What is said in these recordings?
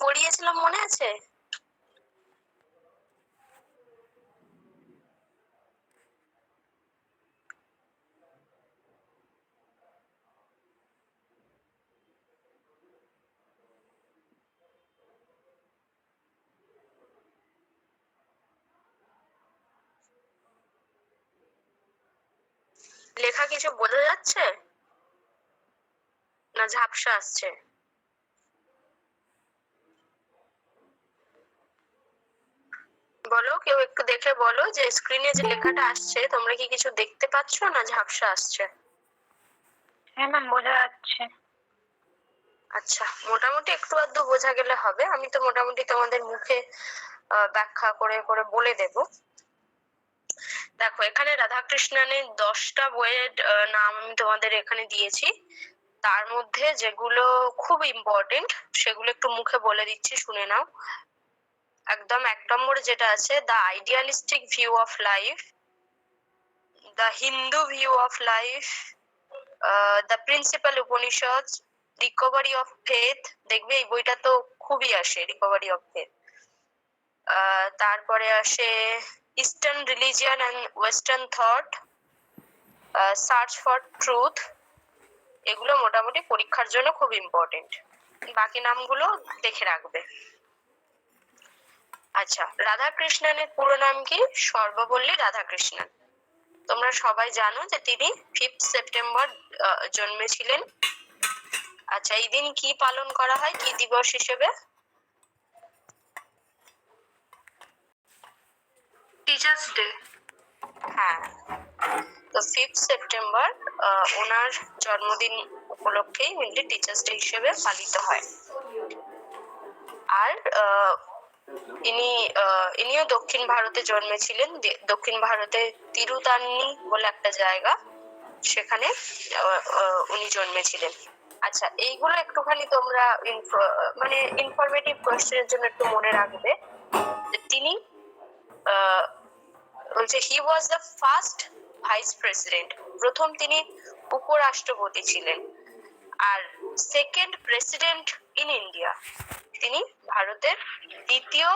পড়িয়েছিলাম মনে আছে? লেখা কিছু বোঝা যাচ্ছে না ঝাপসা আসছে? বলো, কেউ একটু দেখে বলো যে স্ক্রিনে যে লেখাটা আসছে তোমরা কি কিছু দেখতে পাচ্ছ না ঝাপসা আসছে? হ্যাঁ ম্যাম, বোঝা যাচ্ছে। আচ্ছা, মোটামুটি একটু আধটু বোঝা গেলে হবে। আমি তো মোটামুটি তোমাদের মুখে ব্যাখ্যা করে করে বলে দেব। দেখো, এখানে রাধাকৃষ্ণনের 10টা বইয়ের নাম আমি তোমাদের এখানে দিয়েছি। তার মধ্যে যেগুলো খুব ইম্পর্টেন্ট সেগুলো একটু মুখে বলে দিচ্ছি, শুনে নাও। একদম 1 নম্বরে যেটা আছে, the idealistic view of life, the Hindu view of life, the principal Upanishad, recovery of faith. দেখবে এই বইটা তো খুবই আসে, রিকভারি অফ ফেথ। তারপরে আসে eastern religion and western thought, search for truth. এগুলো মোটামুটি পরীক্ষার জন্য খুব ইম্পর্টেন্ট। বাকি নামগুলো দেখে রাখবে। আচ্ছা, রাধাকৃষ্ণনের পুরো নাম কি? সর্বপল্লী রাধাকৃষ্ণন। তোমরা সবাই জানো যে তিনি 5 সেপ্টেম্বর জন্মেছিলেন। আচ্ছা, এই দিন কি পালন করা হয়, কি দিবস হিসেবে? Teachers day. হ্যাঁ, তো 5 সেপ্টেম্বর ওনার জন্মদিন উপলক্ষেই মেনলি টিচার্স ডে হিসেবে পালিত হয়। আর ইনিও দক্ষিণ ভারতে জন্মেছিলেন। দক্ষিণ ভারতে তিরুতান্নি বলে একটা জায়গা, সেখানে উনি জন্মেছিলেন। আচ্ছা, এইগুলো একটুখানি তোমরা মানে ইনফরমেটিভ কোয়েশ্চেনের জন্য একটু মনে রাখবে। তিনি বলছে he was the first vice president, প্রথম তিনি উপরাষ্ট্রপতি ছিলেন। আর সেকেন্ড প্রেসিডেন্ট ইন ইন্ডিয়া, তিনি ভারতের দ্বিতীয়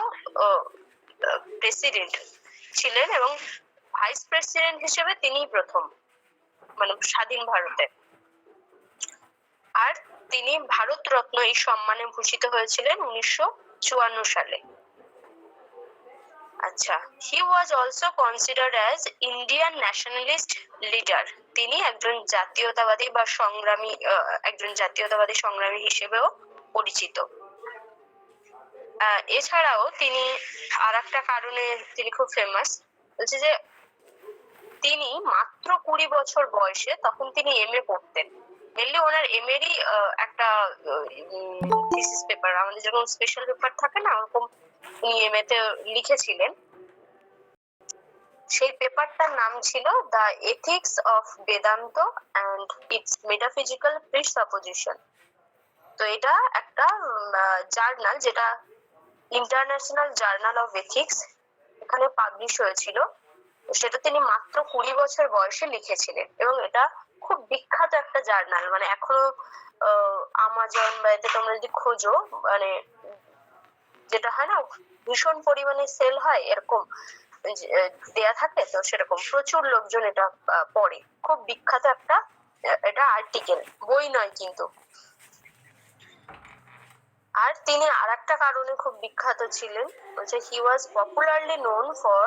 প্রেসিডেন্ট ছিলেন এবং ভাইস প্রেসিডেন্ট হিসেবে তিনিই প্রথম, মানে স্বাধীন ভারতে। আর তিনি ভারত রত্ন এই সম্মানে ভূষিত হয়েছিলেন 1954 সালে। আচ্ছা, he was also considered as Indian nationalist leader. তিনি একজন জাতীয়তাবাদী সংগ্রামী হিসেবেও পরিচিত। এছাড়াও তিনি আর একটা কারণে তিনি খুব ফেমাস, বলছে যে তিনি মাত্র 20 বছর বয়সে, তখন তিনি এমএ পড়তেন। মেনলি ওনার এমএরই একটা থিসিস পেপার, আমাদের যেরকম স্পেশাল পেপার থাকে না, ওরকম উনি এমএ তে লিখেছিলেন। সেই পেপারটার নাম ছিল the ethics of Vedanta and its metaphysical presupposition. তো এটা একটা জার্নাল, যেটা ইন্টারন্যাশনাল জার্নাল অফ এথিক্স, এখানে পাবলিশ হয়েছিল। সেটা তিনি মাত্র 20 বছর বয়সে লিখেছিলেন এবং এটা খুব বিখ্যাত একটা জার্নাল। মানে এখনো আমাজন বা এতে তোমরা যদি খোঁজো, মানে যেটা হয় না ভীষণ পরিমাণে সেল হয় এরকম দেয়া থাকে, তো সেরকম প্রচুর লোকজন এটা পড়ে। খুব বিখ্যাত একটা এটা আর্টিকেল, বই নয় কিন্তু। আর তিনি আরেকটা কারণে খুব বিখ্যাত ছিলেন, বলছে he was popularly known for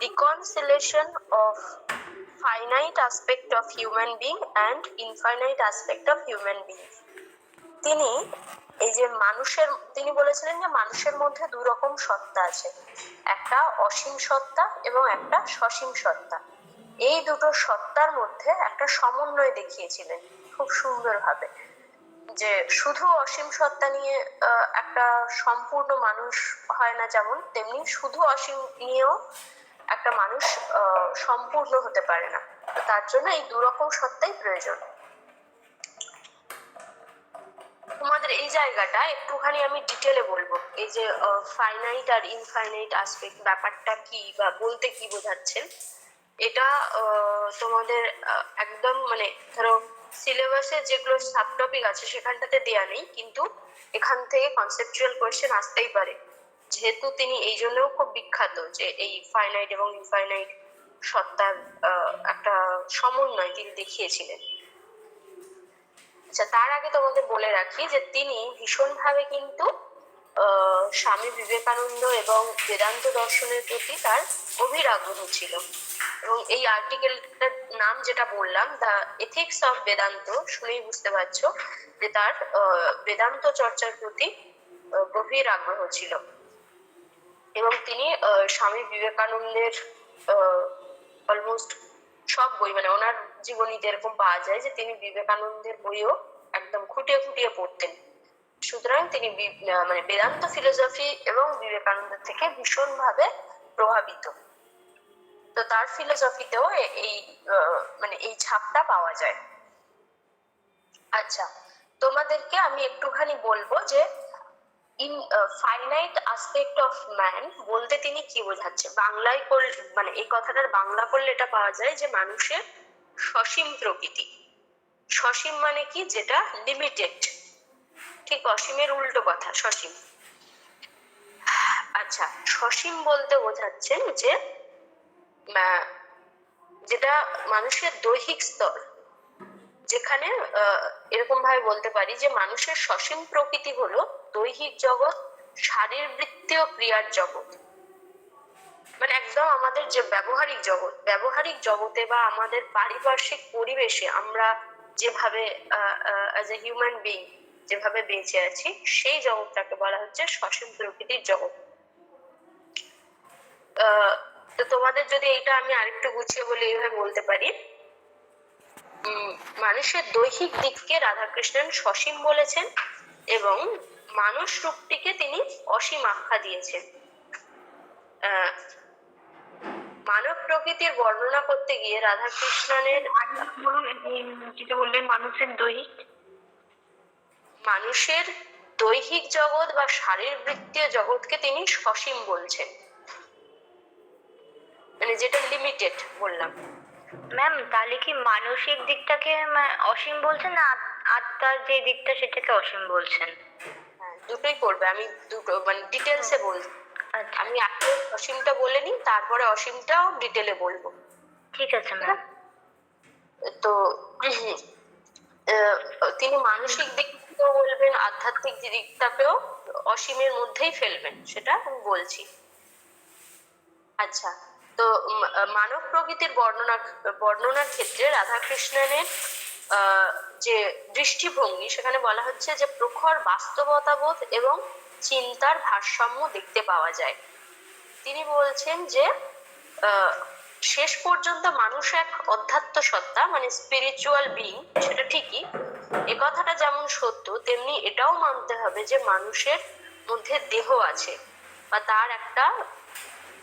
reconciliation of finite aspect of human being and infinite aspect of human being। তিনি এই যে তিনি বলেছিলেন যে মানুষের মধ্যে 2 রকম সত্তা আছে, একটা অসীম সত্তা এবং একটা সসীম সত্তা। এই দুটো সত্তার মধ্যে একটা সমন্বয় দেখিয়েছিলেন খুব সুন্দরভাবে, যে শুধু অসীম সত্তা নিয়ে একটা সম্পূর্ণ মানুষ হয় না, যেমন তেমনি শুধু অসীম নিয়েও একটা মানুষ সম্পূর্ণ হতে পারে না। তো তার জন্য এই 2 রকম সত্তাই প্রয়োজন। তোমাদের এই জায়গাটা একটুখানি আমি ডিটেলে বলবো, এই যে ফাইনাইট আর ইনফাইনাইট অ্যাসপেক্ট ব্যাপারটা কি বা বলতে কি বোঝাচ্ছেন, এটা তোমাদের একদম মানে ধরো সিলেবাসে যেগুলো সাব টপিক আছে সেখানটাতে দেয়া নেই, কিন্তু এখান থেকে কনসেপচুয়াল কোয়েশ্চেন আসতেই পারে, যেহেতু তিনি এই জন্যও খুব বিখ্যাত যে এই ফাইনাইট এবং ইনফাইনাইট সত্তার একটা সমন্বয় তিনি দেখিয়েছিলেন। আচ্ছা, তার আগে তোমাদের বলে রাখি যে তিনি ভীষণভাবে কিন্তু স্বামী বিবেকানন্দ এবং বেদান্ত দর্শনের প্রতি তার গভীর আগ্রহ ছিল, এবং এই আর্টিকেলটার নাম যেটা বললাম, দ্য এথিক্স অফ বেদান্ত, শুনেই বুঝতে পারছো যে তার বেদান্ত চর্চার প্রতি গভীর আগ্রহ ছিল। এবং তিনি স্বামী বিবেকানন্দের অলমোস্ট সব বই, মানে ওনার জীবনীতে এরকম পাওয়া যায় যে তিনি বিবেকানন্দের বইও একদম খুঁটিয়ে খুঁটিয়ে পড়তেন। সুতরাং তিনি মানে বেদান্ত ফিলোসফি এবং বিবেকানন্দ থেকে ভীষণভাবে প্রভাবিত। তো তার ফিলোসফিতেও এই মানে এই ছাপটা পাওয়া যায়। আচ্ছা, তোমাদেরকে আমি একটুখানি বলবো যে in finite aspect of man বলতে তিনি কি বোঝাচ্ছে। বাংলায় মানে এই কথাটার বাংলা করলে এটা পাওয়া যায় যে মানুষের সসীম প্রকৃতি। সসীম মানে কি? যেটা লিমিটেড, ঠিক অসীমের উল্টো কথা সসীম। আচ্ছা, সসীম বলতে বোঝাচ্ছেন যে যেটা মানুষের দৈহিক স্তর, যেখানে এরকম ভাবে বলতে পারি যে মানুষের সসীম প্রকৃতি হলো দৈহিক জগৎ, শারীরবৃত্তীয় ক্রিয়ার জগৎ, মানে একদম আমাদের যে ব্যবহারিক জগৎ, ব্যবহারিক জগতে বা আমাদের পারিপার্শ্বিক পরিবেশে আমরা যেভাবে অ্যাজ এ হিউম্যান বিং যেভাবে বেঁচে আছি, সেই জগৎটাকে বলা হচ্ছে সসীম প্রকৃতির জগৎ। তো তোমাদের যদি এইটা আমি আরেকটু গুছিয়ে বলে এইভাবে বলতে পারি, মানুষের দৈহিক দিককে রাধাকৃষ্ণন সসীম বলেছেন এবং মানুষ রূপটিকে তিনি অসীম আখ্যা দিয়েছেন। মানব প্রকৃতির বর্ণনা করতে গিয়ে রাধাকৃষ্ণনের যেটা বললেন মানুষের দৈহিক জগৎ বা শারীরবৃত্তীয় জগৎকে তিনি সসীম বলছেন, মানে যেটা লিমিটেড বললাম। ম্যাম, তাহলে কি মানসিক দিকটাকে অসীম বলছেন না আত্মার যে দিকটা সেটাকে অসীম বলছেন? হ্যাঁ, দুটোই করবে, আমি দুটো মানে ডিটেলসে বলছি। আচ্ছা, আমি আগে অসীমটা বলে নিই, তারপরে অসীমটাও ডিটেলে বলবো। ঠিক আছে ম্যাম। তো তিনি মানসিক দিকটাও বলবেন, আধ্যাত্মিক দিকটাকেও অসীমের মধ্যেই ফেলবেন, সেটা আমি বলছি। আচ্ছা, তো মানব প্রকৃতির বর্ণনার ক্ষেত্রে রাধাকৃষ্ণনের যে দৃষ্টিভঙ্গি, সেখানে বলা হচ্ছে যে প্রখর বাস্তবতাবোধ এবং চিন্তার ভারসাম্য দেখতে পাওয়া যায়। তিনি বলছেন যে শেষ পর্যন্ত মানুষ এক অধ্যাত্ম সত্তা, মানে স্পিরিচুয়াল বিং, সেটা ঠিকই। এ কথাটা যেমন সত্য, তেমনি এটাও মানতে হবে যে মানুষের মধ্যে দেহ আছে, বা তার একটা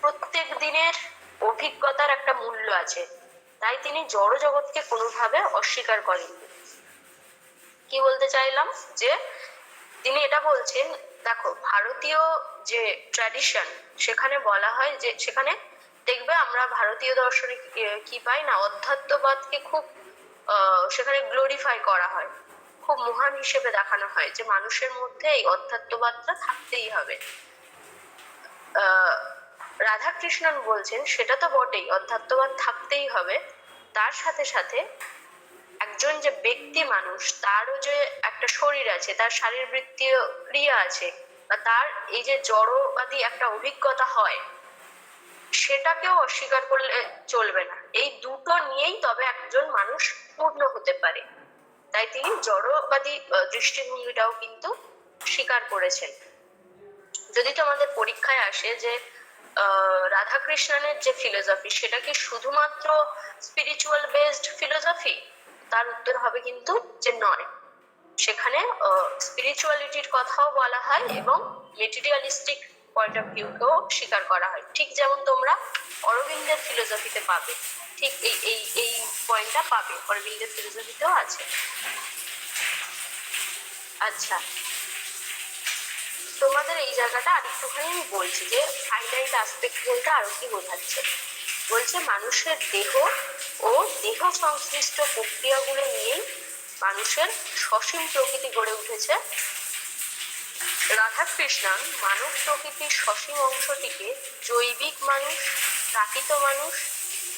প্রত্যেক দিনের অভিজ্ঞতার একটা মূল্য আছে। তাই তিনি জড় জগৎকে কোনোভাবে অস্বীকার করেননি। কি বলতে চাইলাম, যে তিনি এটা বলছেন, দেখো ভারতীয় যে ট্র্যাডিশন, সেখানে বলা হয় যে, সেখানে দেখবে আমরা ভারতীয় দর্শনে কি পাই না, অধ্যাত্মবাদকে খুব সেখানে গ্লোরিফাই করা হয়, খুব মহান হিসেবে দেখানো হয় যে মানুষের মধ্যে এই অধ্যাত্মবাদটা থাকতেই হবে। রাধাকৃষ্ণন বলছেন সেটা তো বটেই, অধ্যাত্মবাদ থাকতেই হবে, তার সাথে সাথে একজন যে ব্যক্তি মানুষ, তারও যে একটা শরীর আছে, তার শারীরবৃত্তীয় ক্রিয়া আছে, বা তার এই যে জড়বাদী একটা অভিজ্ঞতা হয়, সেটাকেও অস্বীকার করলে চলবে না। এই দুটো নিয়েই তবে একজন মানুষ পূর্ণ হতে পারে। তাই তিনি জড়বাদী দৃষ্টিভঙ্গিটাও কিন্তু স্বীকার করেছেন। যদি তোমাদের পরীক্ষায় আসে যে রাধাকৃষ্ণনের যে ফিলোসফি, সেটা কি শুধুমাত্র স্পিরিচুয়াল বেসড ফিলোসফি, তার উত্তর হবে কিন্তু যে নয়। সেখানে স্পিরিচুয়ালিটির কথাও বলা হয় এবং মেটেরিয়ালিস্টিক পয়েন্ট অফ ভিউকেও স্বীকার করা হয়, ঠিক যেমন তোমরা অরবিন্দের ফিলোসফিতে পাবে, ঠিক এই এই এই পয়েন্টটা পাবে অরবিন্দের ফিলোসফিতেও আছে। আচ্ছা, তোমাদের এই জায়গাটা আরেকটুখানি আমি বলছি যে ফাইনাইট অ্যাসপেক্ট বলতে আরো কি বোঝাচ্ছে। বলছে মানুষের দেহ ও দেহ সংশ্লিষ্ট প্রক্রিয়াগুলো নিয়েই মানুষের সসীম প্রকৃতি গড়ে উঠেছে। রাধাকৃষ্ণন মানব প্রকৃতির সসীম অংশটিকে জৈবিক মানুষ, প্রাকৃত মানুষ,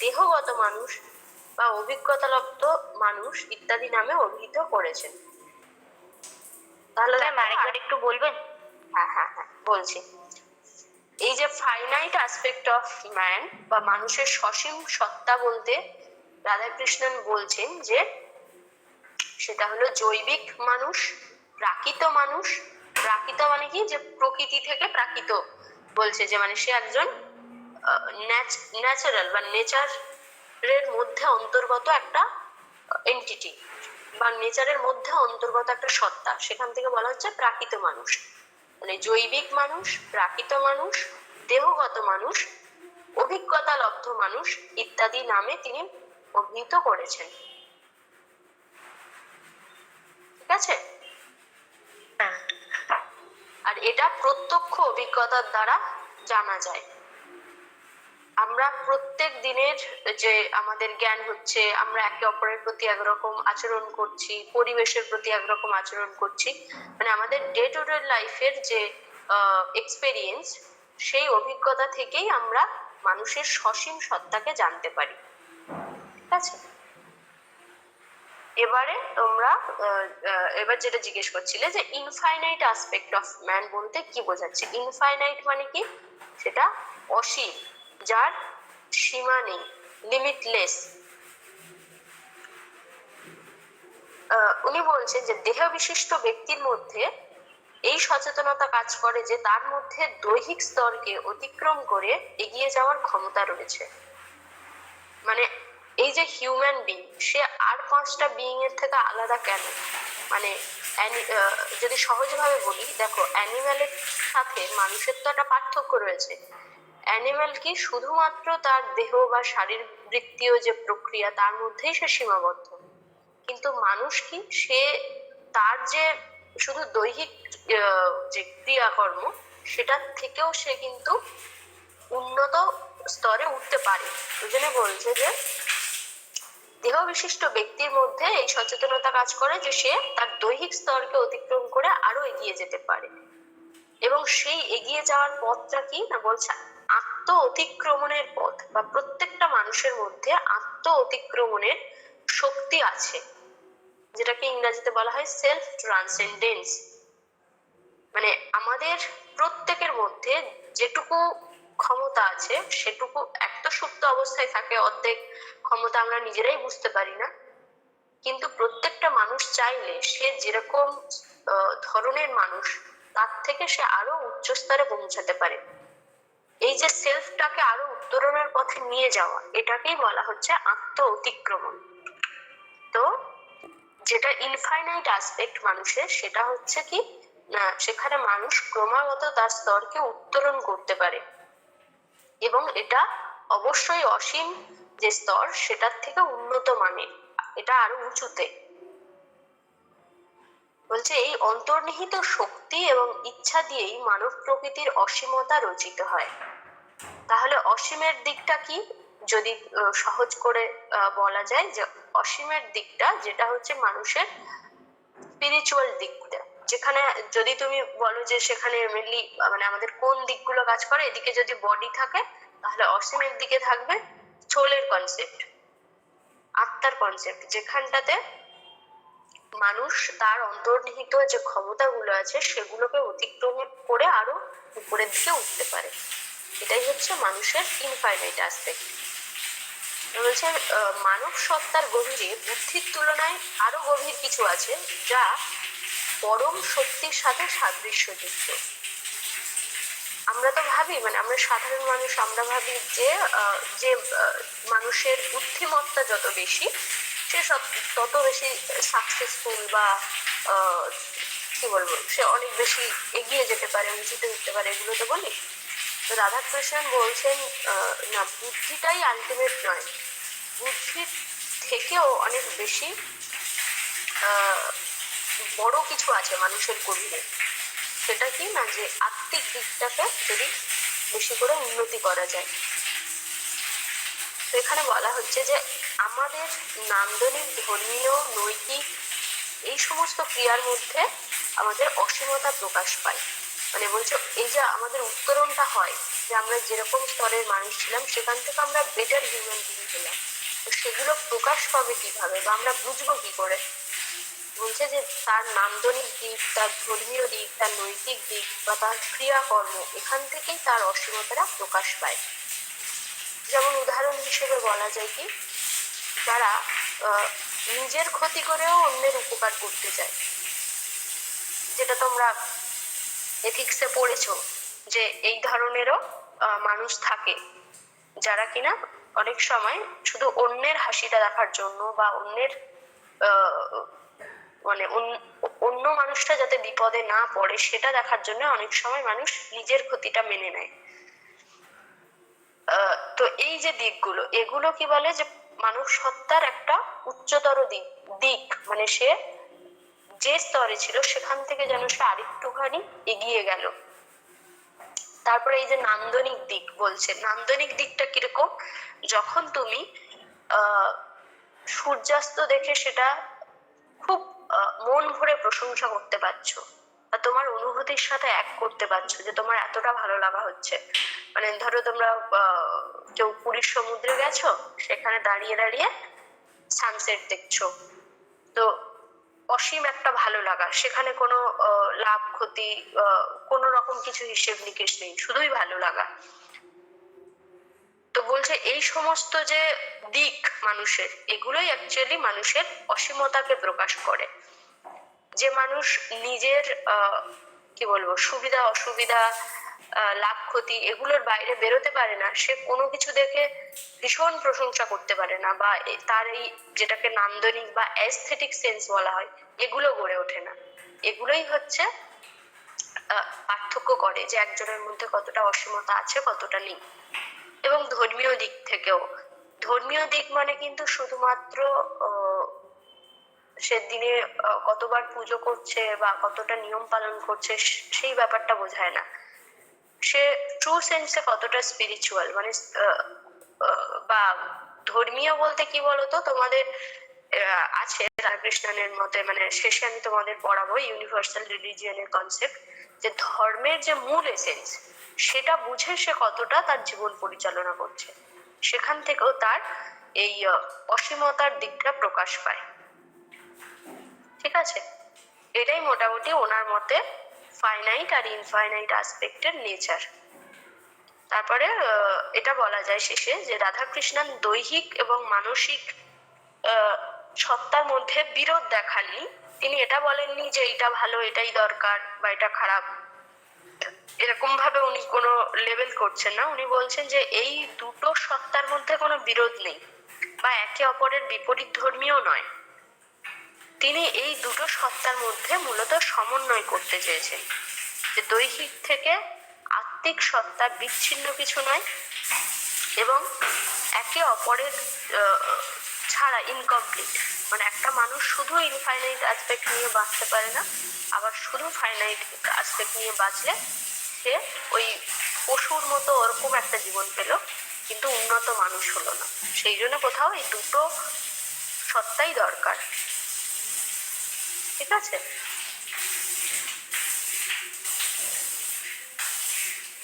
দেহগত মানুষ বা অভিজ্ঞতালব্ধ মানুষ ইত্যাদি নামে অভিহিত করেছেন। তাহলে আরেকবার একটু বলবেন? হ্যাঁ বলছি। এই যে ফাইনাইট অ্যাসপেক্ট অফ ম্যান বা মানুষের সসীম সত্তা বলতে রাধাকৃষ্ণন বলছেন যে সেটা হলো জৈবিক মানুষ, প্রাকৃত মানুষ। প্রাকৃত মানে কি, যে প্রকৃতি থেকে প্রাকৃত বলছে, যে মানে সে একজন ন্যাচারাল বা নেচারের মধ্যে অন্তর্গত একটা এন্টিটি বা নেচারের মধ্যে অন্তর্গত একটা সত্তা, সেখান থেকে বলা হচ্ছে প্রাকৃত মানুষ। মানে জৈবিক মানুষ, প্রাকৃত মানুষ, দেহগত মানুষ, অভিজ্ঞতালব্ধ মানুষ ইত্যাদি নামে তিনি অভিহিত করেছেন। ঠিক আছে? আর এটা প্রত্যক্ষ অভিজ্ঞতার দ্বারা জানা যায়। আমরা প্রত্যেক দিনের যে আমাদের জ্ঞান হচ্ছে, আমরা একে অপরের প্রতি একরকম আচরণ করছি, পরিবেশের প্রতি একরকম আচরণ করছি, মানে আমাদের ডে টু ডে লাইফের যে এক্সপেরিয়েন্স, সেই অভিজ্ঞতা থেকেই আমরা মানুষের সসীম সত্তাকে জানতে পারি। ঠিক আছে? এবারে তোমরা এবার যেটা জিজ্ঞেস করছিলে যে ইনফাইনাইট অ্যাসপেক্ট অফ ম্যান বলতে কি বোঝাচ্ছে। ইনফাইনাইট মানে কি, সেটা অসীম, যার সীমা নেই, লিমিটলেস। উনি বলছেন যে দেহ বিশিষ্ট ব্যক্তির মধ্যে এই সচেতনতা কাজ করে যে তার মধ্যে দৈহিক স্তরকে অতিক্রম করে এগিয়ে যাওয়ার ক্ষমতা রয়েছে। মানে এই যে হিউম্যান বিং, সে আর 5টা বিং এর থেকে আলাদা কেন? মানে যদি সহজভাবে বলি, দেখো অ্যানিম্যালের সাথে মানুষের তো একটা পার্থক্য রয়েছে। অ্যানিম্যাল কি শুধুমাত্র তার দেহ বা শারীরবৃত্তীয় যে প্রক্রিয়া তার মধ্যেই সে সীমাবদ্ধ, কিন্তু মানুষ কি, সে তার যে শুধু দৈহিক যে ক্রিয়াকর্ম, সেটার থেকেও সে কিন্তু উন্নত স্তরে উঠতে পারে। ওই জন্য বলছে যে দেহ বিশিষ্ট ব্যক্তির মধ্যে এই সচেতনতা কাজ করে যে সে তার দৈহিক স্তরকে অতিক্রম করে আরো এগিয়ে যেতে পারে। এবং সেই এগিয়ে যাওয়ার পথটা কি না, বলছে আত্ম অতিক্রমণের পথ, বা প্রত্যেকটা মানুষের মধ্যে আত্ম অতিক্রমণের শক্তি আছে, যেটাকে ইংরেজিতে বলা হয় সেলফ ট্রান্সেন্ডেন্স। মানে আমাদের প্রত্যেকের মধ্যে যেটুকু ক্ষমতা আছে সেটুকু একটা সুপ্ত অবস্থায় থাকে, অর্ধেক ক্ষমতা আমরা নিজেরাই বুঝতে পারি না, কিন্তু প্রত্যেকটা মানুষ চাইলে সে যেরকম ধরনের মানুষ, তার থেকে সে আরো উচ্চ স্তরে পৌঁছাতে পারে। এই যে সেলফটাকে আরো উত্তরণের পথে নিয়ে যাওয়া, এটাকেই বলা হচ্ছে আত্ম অতিক্রমণ। তো যেটা ইনফাইনাইট অ্যাসপেক্ট মানুষের, সেটা হচ্ছে কি না, সেখানে মানুষ ক্রমাগত তার স্তরকে উত্তরণ করতে পারে, এবং এটা অবশ্যই অসীম যে স্তর সেটার থেকে উন্নত মানের, এটা আরো উঁচুতে। বলছে এই অন্তর্নিহিত শক্তি এবং ইচ্ছা দিয়েই মানব প্রকৃতির অসীমতা রচিত হয়। তাহলে অসীমের দিকটা কি, যদি সহজ করে বলা যায়, যে অসীমের দিকটা যেটা হচ্ছে মানুষের স্পিরিচুয়াল দিকটা, যেখানে যদি তুমি বলো যে সেখানে মেনলি মানে আমাদের কোন দিকগুলো কাজ করে, এদিকে যদি বডি থাকে তাহলে অসীমের দিকে থাকবে সোলের কনসেপ্ট, আত্মার কনসেপ্ট, যেখানটাতে মানুষ তার অন্তর্নিহিত যে ক্ষমতাগুলো আছে সেগুলোকে অতিক্রম করে আরো উপরের দিকে উঠতে পারে। এটাই হচ্ছে মানুষের ইনফাইনাইট অ্যাসপেক্ট। বলছে মানব সত্তার গভীরে বুদ্ধির তুলনায় আরো গভীর কিছু আছে যা পরম শক্তির সাথে সাদৃশ্যযুক্ত। আমরা তো ভাবি, মানে আমরা সাধারণ মানুষ, আমরা ভাবি যে যে মানুষের বুদ্ধিমত্তা যত বেশি সে তত বেশি সাকসেসফুল, বা কি বলবো, সে অনেক বেশি এগিয়ে যেতে পারে, উঁচুতে উঠতে পারে, এগুলো তো বলি। তো রাধাকৃষ্ণন বলছেন না, বুদ্ধিটাই আলটিমেট নয়, বুদ্ধির থেকেও অনেক বেশি বড় কিছু আছে মানুষের গভীরে। সেটা কি না, যে আত্মিক দিকটাকে যদি বেশি করে উন্নতি করা যায়। তো এখানে বলা হচ্ছে যে আমাদের নান্দনিক, ধর্মীয়, নৈতিক এই সমস্ত ক্রিয়ার মধ্যে আমাদের অসীমতা প্রকাশ পায়। মানে বলছো এই যে আমাদের উত্তরণটা হয় যে আমরা যেরকম স্তরের মানুষ ছিলাম সেখান থেকে আমরা বেটার হিউম্যান বিং হলাম, তো সেগুলো প্রকাশ পাবে কিভাবে বা আমরা বুঝবো কি করে? বলছে যে তার নান্দনিক দিক, তার ধর্মীয় দিক, তার নৈতিক দিক বা তার ক্রিয়াকর্ম, এখান থেকেই তার অসীমতাটা প্রকাশ পায়। যেমন উদাহরণ হিসেবে বলা যায় কি, যারা নিজের ক্ষতি করেও অন্যের উপকার করতে চায়, যেটা তোমরা এথিক্সে পড়েছো যে এই ধরনেরও মানুষ থাকে, যারা কিনা অনেক সময় শুধু অন্যের হাসিটা দেখার জন্য বা অন্যের মানে অন্য মানুষটা যাতে বিপদে না পড়ে সেটা দেখার জন্য অনেক সময় মানুষ নিজের ক্ষতিটা মেনে নেয়। তো এই যে দিকগুলো, এগুলো কি বলে যে মানব সত্তার একটা উচ্চতর দিক, মানে সে যে স্তরে ছিল সেখান থেকে যেন সে আরেকটুখানি এগিয়ে গেল। তারপরে এই যে নান্দনিক দিক বলছে, নান্দনিক দিকটা কিরকম? যখন তুমি সূর্যাস্ত দেখে সেটা খুব মন ভরে প্রশংসা করতে পারছো বা তোমার অনুভূতির সাথে এক করতে পারছো যে তোমার এতটা ভালো লাগা হচ্ছে। মানে ধরো তোমরা কেউ পুরীর সমুদ্রে গেছো, সেখানে দাঁড়িয়ে দাঁড়িয়ে সানসেট দেখছো, তো অসীম একটা ভালো লাগা, সেখানে কোনো লাভ ক্ষতি কোনো রকম কিছু হিসেব নিকেশ নেই, শুধুই ভালো লাগা। তো বলছে এই সমস্ত যে দিক মানুষের, এগুলোই অ্যাকচুয়ালি মানুষের অসীমতাকে প্রকাশ করে। যে মানুষ নিজের কি বলবো সুবিধা অসুবিধা লাভ ক্ষতি এগুলোর বাইরে বেরোতে পারে না, সে কোনো কিছু দেখে ভীষণ প্রশংসা করতে পারে না, বা তার এই যেটাকে নান্দনিক বা অ্যাস্থেটিক সেন্স বলা হয়, এগুলো গড়ে ওঠে না। এগুলোই হচ্ছে পার্থক্য করে যে একজনের মধ্যে কতটা অসীমতা আছে কতটা নেই। এবং ধর্মীয় দিক থেকেও, ধর্মীয় দিক মানে কিন্তু শুধুমাত্র সে দিনে কতবার পুজো করছে বা কতটা নিয়ম পালন করছে সেই ব্যাপারটা বোঝায় না, সে ট্রু সেন্সে কতটা স্পিরিচুয়াল, মানে বা ধর্মীয় বলতে কি বলতো, তোমাদের আছে রাধাকৃষ্ণনের মতে, মানে শেষে আমি তোমাদের পড়াবো ইউনিভার্সাল রিলিজিয়নের কনসেপ্ট, যে ধর্মের যে মূল এসেন্স সেটা বুঝে সে কতটা তার জীবন পরিচালনা করছে, সেখান থেকেও তার এই অসীমতার দিকটা প্রকাশ পায়। ঠিক আছে, এটাই মোটামুটি ওনার মতে ফাইনাইট আর ইনফাইনাইট অ্যাসপেক্টের নেচার। তারপরে এটা বলা যায় শেষে যে রাধাকৃষ্ণন দৈহিক এবং মানসিক সত্তার মধ্যে বিরোধ দেখাননি। তিনি এটা বলেননি যে এটা ভালো এটাই দরকার বা এটা খারাপ, এরকম ভাবে উনি কোনো লেবেল করছেন না। উনি বলছেন যে এই দুটো সত্তার মধ্যে কোনো বিরোধ নেই বা একে অপরের বিপরীত ধর্মীয় নয়, তিনি এই দুটো সত্তার মধ্যে মূলত সমন্বয় করতে চেয়েছেন, যে দৈহিক থেকে আত্মিক সত্তা বিচ্ছিন্ন কিছু নয় এবং একে অপরের ছাড়া ইনকমপ্লিট। মানে একটা মানুষ শুধু ইনফাইনাইট অ্যাসপেক্ট নিয়ে বাঁচতে পারে না, আবার শুধু ফাইনাইট অ্যাসপেক্ট নিয়ে বাঁচলে সে ওই পশুর মতো ওরকম একটা জীবন পেল, কিন্তু উন্নত মানুষ হলো না। সেই জন্য কোথাও এই দুটো সত্তাই দরকার। ঠিক আছে,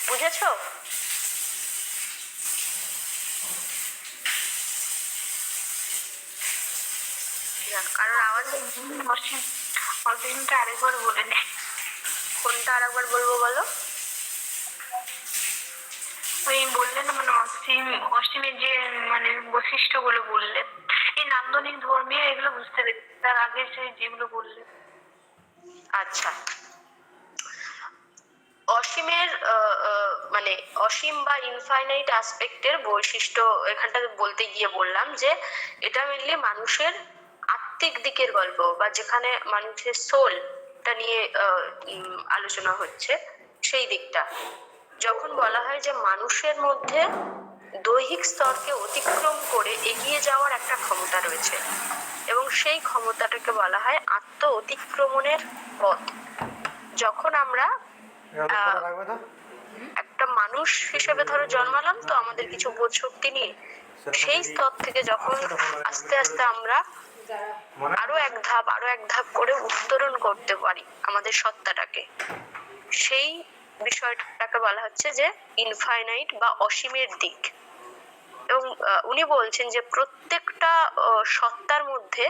বুঝেছো? কারণ আওয়াজ অসীমটা আরেকবার বলে নে। কোনটা আরেকবার বলবো বলো? ওই বললেন না, মানে অসীমের যে মানে বৈশিষ্ট্যগুলো বললেন, এই নান্দনিক ধর্মীয় এগুলো বুঝতে পেরেছি, তার আগে যেগুলো বললেন। আচ্ছা, অসীমের মানে অসীম বা ইনফাইনাইট অ্যাসপেক্টের বৈশিষ্ট্য এখানটাতে বলতে গিয়ে বললাম যে এটা মেনলি মানুষের আত্মিক দিকের গল্প, বা যেখানে মানুষের সোলটা নিয়ে আলোচনা হচ্ছে সেই দিকটা। যখন বলা হয় যে মানুষের মধ্যে দৈহিক স্তরকে অতিক্রম করে এগিয়ে যাওয়ার একটা ক্ষমতা রয়েছে এবং সেই ক্ষমতাটাকে বলা হয় আত্ম অতিক্রমণের পথ। যখন আমরা একটা মানুষ হিসেবে ধরো জন্মালাম, তো আমাদের কিছু বোধ শক্তি নিয়ে সেই স্তর থেকে যখন আস্তে আস্তে আমরা আরো এক ধাপ করে উত্তরণ করতে পারি আমাদের সত্তাটাকে, সেই বিষয়টাকে বলা হচ্ছে যে ইনফাইনাইট বা অসীমের দিক। এবং উনি বলছেন যে প্রত্যেকটা সত্তার মধ্যে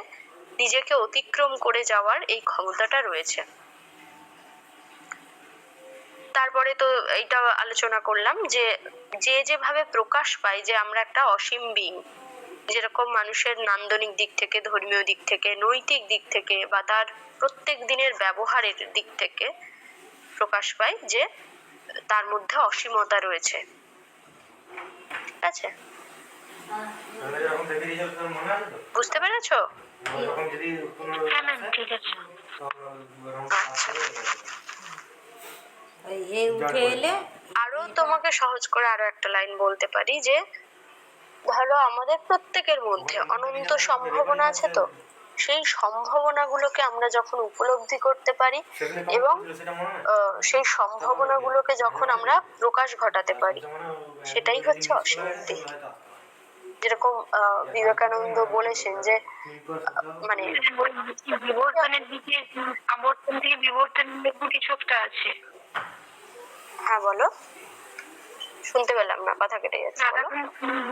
নিজেকে অতিক্রম করে যাওয়ার এই ক্ষমতাটা রয়েছে। তারপরে তো এইটা আলোচনা করলাম যে যেভাবে প্রকাশ পায় যে আমরা একটা অসীম বিং, যেরকম মানুষের নান্দনিক দিক থেকে, ধর্মীয় দিক থেকে, নৈতিক দিক থেকে বা তার প্রত্যেক দিনের ব্যবহারের দিক থেকে প্রকাশ পায় যে তার মধ্যে অসীমতা রয়েছে। ঠিক আছে, বুঝতে পেরেছো? হ্যাঁ ম্যাম, ঠিক আছে। আরো তোমাকে সহজ করে আরো একটা লাইন বলতে পারি যে ধরো আমাদের প্রত্যেকের মধ্যে অনন্ত সম্ভাবনা আছে, তো সেই সম্ভাবনাগুলোকে আমরা যখন উপলব্ধি করতে পারি এবং সেই সম্ভাবনাগুলোকে যখন আমরা প্রকাশ ঘটাতে পারি, সেটাই হচ্ছে অসীমের দিক। যেরকম বিবেকানন্দ বলেছেন যে মানে বিবর্তনের দিকে, আবর্তন থেকে বিবর্তনের দিকে কিছু একটা আছে। হ্যাঁ বলো, শুনতে পেলাম না, কথা কেটে যাচ্ছে।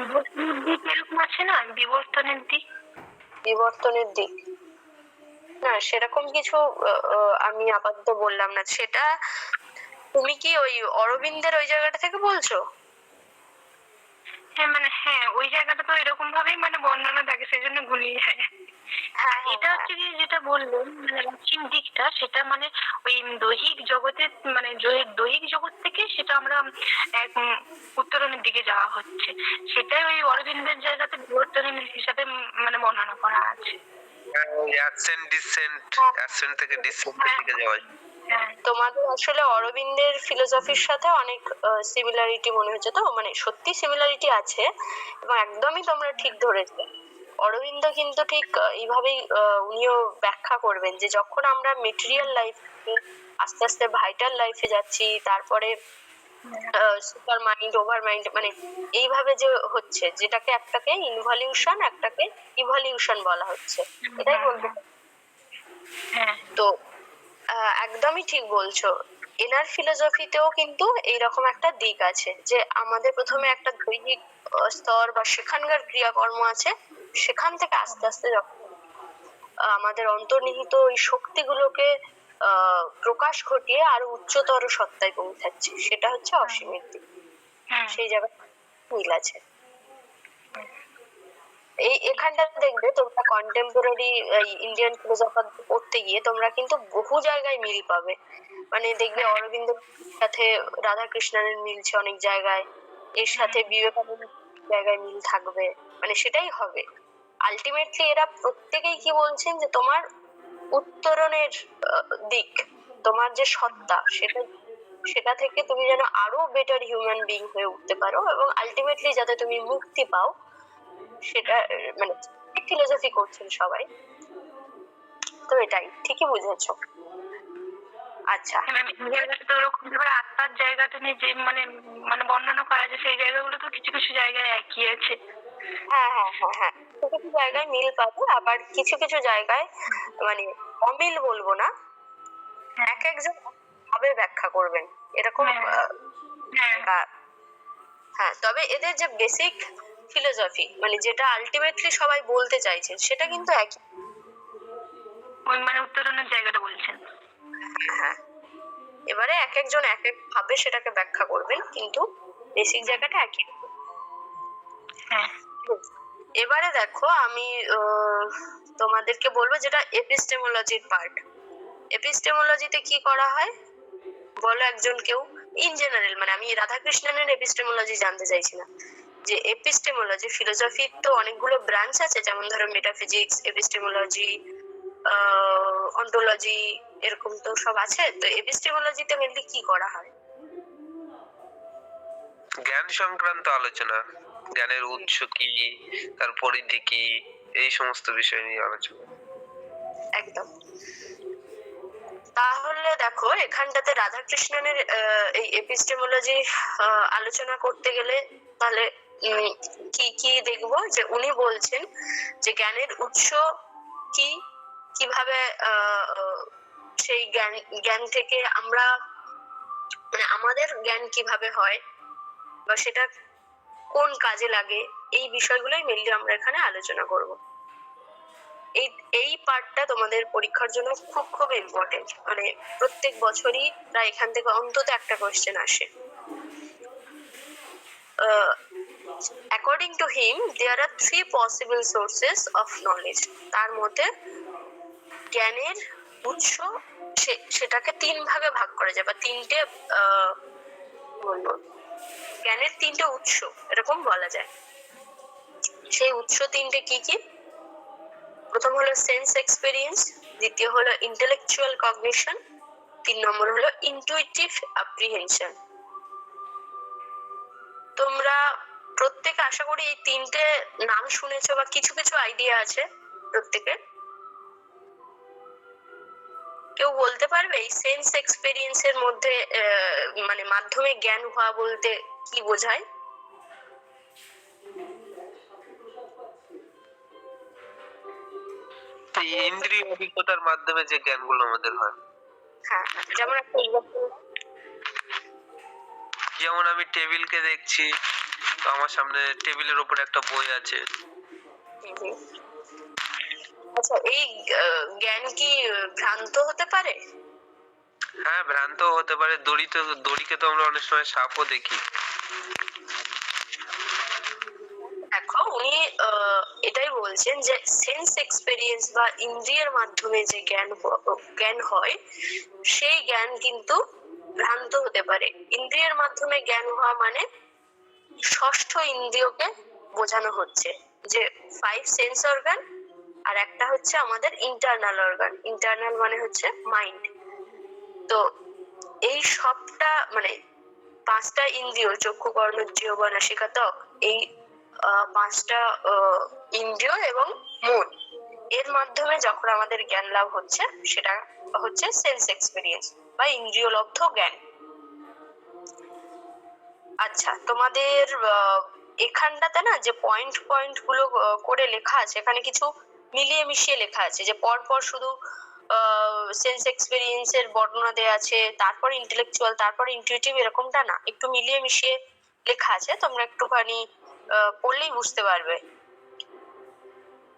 বিবর্তনের দিক এরকম আছে না, বিবর্তনের দিক। বিবর্তনের দিক না, সেরকম কিছু আমি আপাতত বললাম না। সেটা তুমি কি ওই অরবিন্দের ওই জায়গাটা থেকে বলছো? হ্যাঁ মানে হ্যাঁ, ওই জায়গাটা তো এরকম ভাবেই মানে বর্ণনা থাকে, সেই জন্য গুলিয়ে যায়। হ্যাঁ, এটা হচ্ছে কি যেটা বললেন মানে অসীম দিকটা, সেটা মানে ওই দৈহিক জগতের মানে দৈহিক জগৎ থেকে সেটা আমরা এক উত্তরণের দিকে যাওয়া হচ্ছে, সেটাই ওই অরবিন্দের জায়গাতে বিবর্তনের হিসাবে মানে বর্ণনা করা আছে। অ্যাসেন্ট থেকে ডিসেন্টের দিকে যাওয়া যায়। তোমাদের আসলে অরবিন্দের ফিলোসফির সাথে অনেক সিমিলারিটি মনে হচ্ছে, তো মানে সত্যি সিমিলারিটি আছে এবং একদমই তোমরা ঠিক ধরেছো। অরবিন্দ কিন্তু ঠিক এইভাবেই উনিও ব্যাখ্যা করবেন যে যখন আমরা মেটেরিয়াল লাইফ আস্তে আস্তে ভাইটাল লাইফে যাচ্ছি, তারপরে সুপার মাইন্ড, ওভার মাইন্ড, মানে এইভাবে যে হচ্ছে, যেটাকে একটাকে ইনভলিউশন, একটাকে ইভলিউশন বলা হচ্ছে, এটাই বলতে। তো একদমই ঠিক বলছো। এনার ফিলোসফিতেও কিন্তু এইরকম একটা দিক আছে যে আমাদের প্রথমে একটা দৈহিক স্তর বা সেখানকার ক্রিয়াকর্ম আছে, সেখান থেকে আস্তে আস্তে যখন আমাদের অন্তর্নিহিত ওই শক্তিগুলোকে প্রকাশ ঘটিয়ে আরো উচ্চতর সত্তায় পৌঁছাচ্ছে, সেটা হচ্ছে অসীমের দিক। সেই জায়গায় মিল আছে। এখানটা দেখবে তোমরা কন্টেম্পোরারি ইন্ডিয়ান ফিলোসফার পড়তে গিয়ে তোমরা কিন্তু বহু জায়গায় মিল পাবে। মানে দেখবে অরবিন্দের সাথে রাধাকৃষ্ণনের মিলছে অনেক জায়গায়, এর সাথে বিবেকানন্দের জায়গায় মিল থাকবে, মানে সেটাই হবে। আলটিমেটলি এরা প্রত্যেকেই কি বলছেন যে তোমার উত্তরণের দিক, তোমার যে সত্তা, সেটা থেকে তুমি যেন আরো বেটার হিউম্যান বিং হয়ে উঠতে পারো এবং আলটিমেটলি যাতে তুমি মুক্তি পাও, সেটা মানে ফিলোসফি করছেন সবাই। তো এটাই ঠিকই বুঝেছো। আচ্ছা, আত্মার জায়গাটা নিয়ে যে মানে মানে বর্ণনা করা যায়, সেই জায়গাগুলো তো কিছু কিছু জায়গায় একই আছে। হ্যাঁ হ্যাঁ হ্যাঁ হ্যাঁ, কিছু কিছু জায়গায় মিল পাবো, আবার কিছু কিছু জায়গায় মানে অমিল বলবো না, এক একজন ভাবে ব্যাখ্যা করবেন এরকম। হ্যাঁ, তবে এদের যে বেসিক ফিলোসফি মানে যেটা আলটিমেটলি সবাই বলতে চাইছেন, সেটা কিন্তু একই। ওই মানে উত্তরণের জায়গাটা বলছেন। হ্যাঁ, এবারে এক একজন এক এক ভাবে সেটাকে ব্যাখ্যা করবেন, কিন্তু বেসিক জায়গাটা একই। এবারে দেখো, আমি তোমাদেরকে বলবো যেটা এপিস্টেমোলজির পার্ট। এপিস্টেমোলজিতে কি করা হয় বলো একজন কেউ, ইন জেনারেল, মানে আমি রাধাকৃষ্ণনের এপিস্টেমোলজি জানতে চাইছি না, যে এপিস্টেমোলজি ফিলোসফির তো অনেকগুলো ব্রাঞ্চ আছে, যেমন ধরো মেটাফিজিক্স, এপিস্টেমোলজি, অন্টোলজি, এরকম তো সব আছে। তো এপিস্টেমোলজিতে মেনলি কি করা হয়? জ্ঞান সংক্রান্ত আলোচনা, জ্ঞানের উৎস কি, তার পরিধি কি, এই সমস্ত বিষয় নিয়ে আলোচনা। একদম। তাহলে দেখো এখানটাতে রাধাকৃষ্ণনের এই এপিস্টেমোলজি আলোচনা করতে গেলে তাহলে কি কি দেখবো, যে উনি বলছেন যে জ্ঞানের উৎস কি, কিভাবে সেই জ্ঞান থেকে আমরা মানে আমাদের জ্ঞান কিভাবে হয় বা সেটা কোন কাজে লাগে, এই বিষয়গুলোই মেনলি আমরা এখানে আলোচনা করব। এই পার্টটা তোমাদের পরীক্ষার জন্য খুব খুব ইম্পর্টেন্ট, মানে প্রত্যেক বছরই প্রায় এখান থেকে অন্তত একটা কোয়েশ্চেন আসে। According to him there are 3 possible sources of knowledge. তার মধ্যে জ্ঞানের উৎস সেটাকে 3 ভাগে ভাগ করা যায়, বা 3টে বলবো জ্ঞানের 3টে উৎস এরকম বলা যায়। সেই উৎস 3টে কি কি? প্রথম হলো সেন্স এক্সপেরিয়েন্স, দ্বিতীয় হলো ইন্টেলেকচুয়াল কগনিশন, 3 নম্বর হলো ইনটুইটিভ অ্যাপ্রিহেনশন। তোমরা প্রত্যেকে আশা করি এই 3টে নাম শুনেছো বা কিছু কিছু আইডিয়া আছে প্রত্যেকের। কেউ বলতে পারবে এই সেন্স এক্সপেরিয়েন্সের মধ্যে মানে মাধ্যমে জ্ঞান হওয়া বলতে কি বোঝায়? এই ইন্দ্রিয় অভিজ্ঞতার মাধ্যমে যে জ্ঞানগুলো আমাদের হয়। হ্যাঁ, যেমন একটা example। যেমন আমি টেবিলকে দেখছি, তো আমার সামনে টেবিলের উপরে একটা বই আছে। আচ্ছা, এই জ্ঞান কি ভ্রান্ত হতে পারে? হ্যাঁ, ভ্রান্ত হতে পারে। দড়িকে তো আমরা অনেক সময় সাপও দেখি। দেখো, উনি এটাই বলছেন যে সেন্স এক্সপেরিয়েন্স বা ইন্দ্রিয়ের মাধ্যমে যে জ্ঞান হয়, সেই জ্ঞান কিন্তু ভ্রান্ত হতে পারে। ইন্দ্রিয়ের মাধ্যমে জ্ঞান হওয়া মানে ষষ্ঠ ইন্দ্রিয়কে বোঝানো হচ্ছে, যে 5 সেন্স অর্গান আর একটা হচ্ছে আমাদের ইন্টারনাল অর্গান। ইন্টারনাল মানে হচ্ছে মাইন্ড। তো এই সবটা মানে 5টা ইন্দ্রিয়, চক্ষু, কর্ণ, জিহ্বা, নাসিকা, ত্বক, এই 5টা ইন্দ্রিয় এবং মন, এর মাধ্যমে যখন আমাদের জ্ঞান লাভ হচ্ছে সেটা হচ্ছে সেন্স এক্সপেরিয়েন্স বা ইন্দ্রিয়লব্ধ জ্ঞান। আচ্ছা, তোমাদের এখানটাতে না যে পয়েন্ট পয়েন্ট গুলো করে লেখা আছে, এখানে কিছু মিলিয়ে মিশিয়ে লেখা আছে, যে পরপর শুধু সেন্স এক্সপেরিয়েন্সের বর্ণনা দেয়া আছে, তারপর ইন্টেলেকচুয়াল, তারপর ইনটিউটিভ, এরকমটা না, একটু মিলিয়ে মিশিয়ে লেখা আছে। তোমরা একটুখানি পড়লেই বুঝতে পারবে।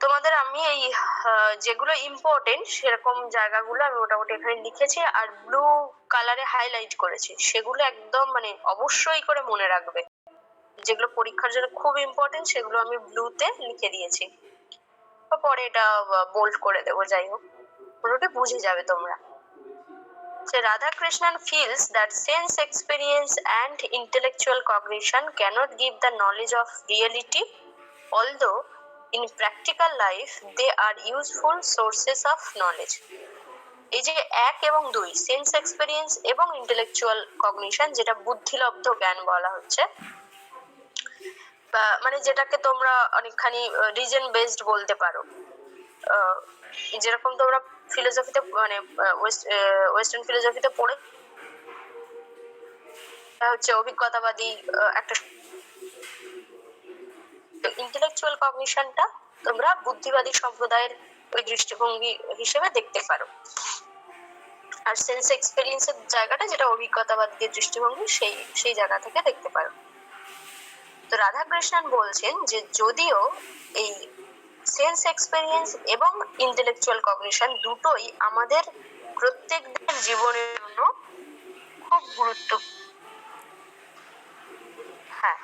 তোমাদের আমি এই যেগুলো ইম্পর্টেন্ট সেরকম জায়গাগুলো আমি মোটামুটি এখানে লিখেছি, আর ব্লু কালারে হাইলাইট করেছি। সেগুলো একদম মানে অবশ্যই করে মনে রাখবে। যেগুলো পরীক্ষার জন্য খুব ইম্পর্টেন্ট সেগুলো আমি ব্লুতে লিখে দিয়েছি, পরে এটা বোল্ড করে দেবো। যাই হোক, পুরোটা বুঝে যাবে তোমরা। So Radhakrishnan feels that sense experience and intellectual cognition cannot give the knowledge of reality, although in practical life they are useful sources of knowledge. এই যে 1 এবং 2 সেন্স এক্সপেরিয়েন্স এবং ইন্টেলেকচুয়াল কগনিশন, যেটা বুদ্ধিলব্ধ জ্ঞান বলা হচ্ছে, মানে যেটাকে তোমরা অনেকখানি রিজন বেসড বলতে পারো। যেরকম তোমরা ফিলোসফিতে মানে ওয়েস্টার্ন ফিলোসফিতে পড়ে হচ্ছে অভিজ্ঞতাবাদী একটা। ইন্টেলেকচুয়াল কগনিশনটা তোমরা বুদ্ধিবাদী সম্প্রদায়ের ওই দৃষ্টিভঙ্গি হিসেবে দেখতে পারো, আর সেন্স এক্সপেরিয়েন্সের জায়গাটা যেটা অভিজ্ঞতাবাদীদের দৃষ্টিভঙ্গি, সেই জায়গা থেকে দেখতে পারো। তো রাধাকৃষ্ণন বলছেন যে যদিও এই সেন্স এক্সপেরিয়েন্স এবং ইন্টেলেকচুয়াল কগনিশন দুটোই আমাদের প্রত্যেকদিন জীবনের জন্য খুব গুরুত্বপূর্ণ। হ্যাঁ,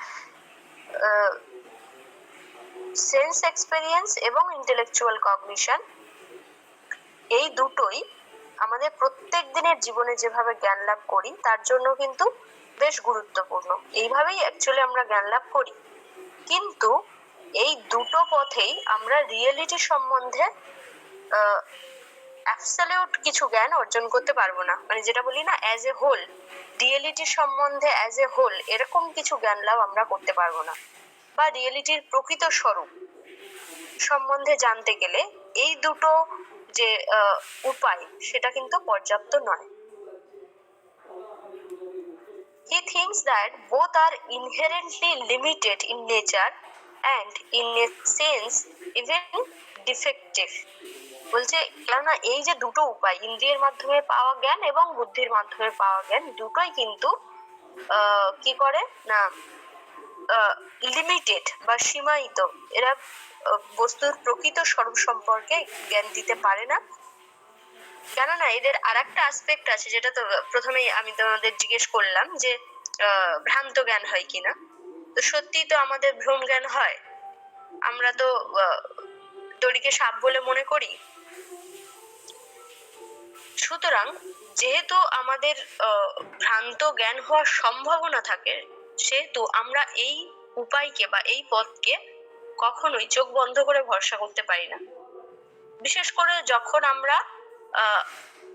সেন্স এক্সপেরিয়েন্স এবং ইন্টেলেকচুয়াল কগনিশন এই দুটোই আমাদের প্রত্যেক দিনের জীবনে যেভাবে জ্ঞান লাভ করি তার জন্য কিন্তু বেশ গুরুত্বপূর্ণ। এইভাবেই অ্যাকচুয়ালি আমরা জ্ঞান লাভ করি, কিন্তু এই দুটো পথেই আমরা রিয়েলিটি সম্বন্ধে অ্যাবসলিউট কিছু জ্ঞান অর্জন করতে পারবো না। মানে যেটা বলি না, অ্যাজ এ হোল, রিয়েলিটি সম্বন্ধে অ্যাজ এ হোল এরকম কিছু জ্ঞান লাভ আমরা করতে পারবো না, বা রিয়েলিটির প্রকৃত স্বরূপ সম্বন্ধে জানতে গেলে এই দুটো যে উপায় সেটা কিন্তু পর্যাপ্ত নয়। He thinks that both are inherently limited in nature and in a sense even defective. বলছে কেননা এই যে দুটো উপায়, ইন্দ্রিয়ের মাধ্যমে পাওয়া জ্ঞান এবং বুদ্ধির মাধ্যমে পাওয়া জ্ঞান, দুটোই কিন্তু কি করে না লিমিটেড বা সীমায়িত। এরা বস্তুর প্রকৃত স্বরূপ সম্পর্কে জ্ঞান দিতে পারে না, কেননা এদের আর একটা আসপেক্ট আছে, যেটা তো প্রথমেই আমি তোমাদের জিজ্ঞেস করলাম যে ভ্রান্ত জ্ঞান হয় কিনা। তো সত্যি তো আমাদের ভ্রম জ্ঞান হয়, আমরা তো দড়িকে সাপ বলে মনে করি। সুতরাং যেহেতু আমাদের ভ্রান্ত জ্ঞান হওয়ার সম্ভাবনা থাকে, সেহেতু আমরা এই উপায়কে বা এই পথকে কখনোই চোখ বন্ধ করে ভরসা করতে পারি না। বিশেষ করে যখন আমরা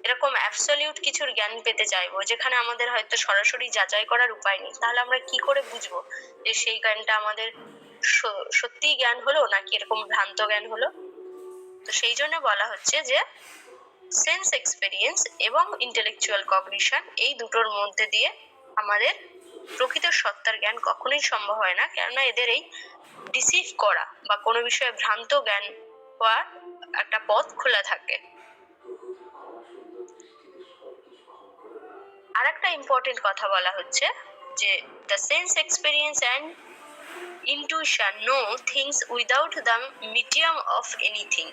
এরকম অ্যাবসলিউট কিছুর জ্ঞান পেতে চাইবো, যেখানে আমাদের হয়তো সরাসরি যাচাই করার উপায় নেই, তাহলে আমরা কি করে বুঝবো যে সেই জ্ঞানটা আমাদের সত্যিই জ্ঞান হলো নাকি এরকম ভ্রান্ত জ্ঞান হলো। তো সেই জন্য বলা হচ্ছে যে সেন্স এক্সপেরিয়েন্স এবং ইন্টেলেকচুয়াল কগনিশন, এই দুটোর মধ্যে দিয়ে আমাদের প্রকৃত সত্তার জ্ঞান কখনোই সম্ভব হয় না, কেননা এদের এই ডিসিভ করা বা কোনো বিষয়ে ভ্রান্ত জ্ঞান হওয়ার একটা পথ খোলা থাকে। আর একটা ইম্পর্টেন্ট কথা বলা হচ্ছে যে the sense experience and intuition know things without the medium of anything.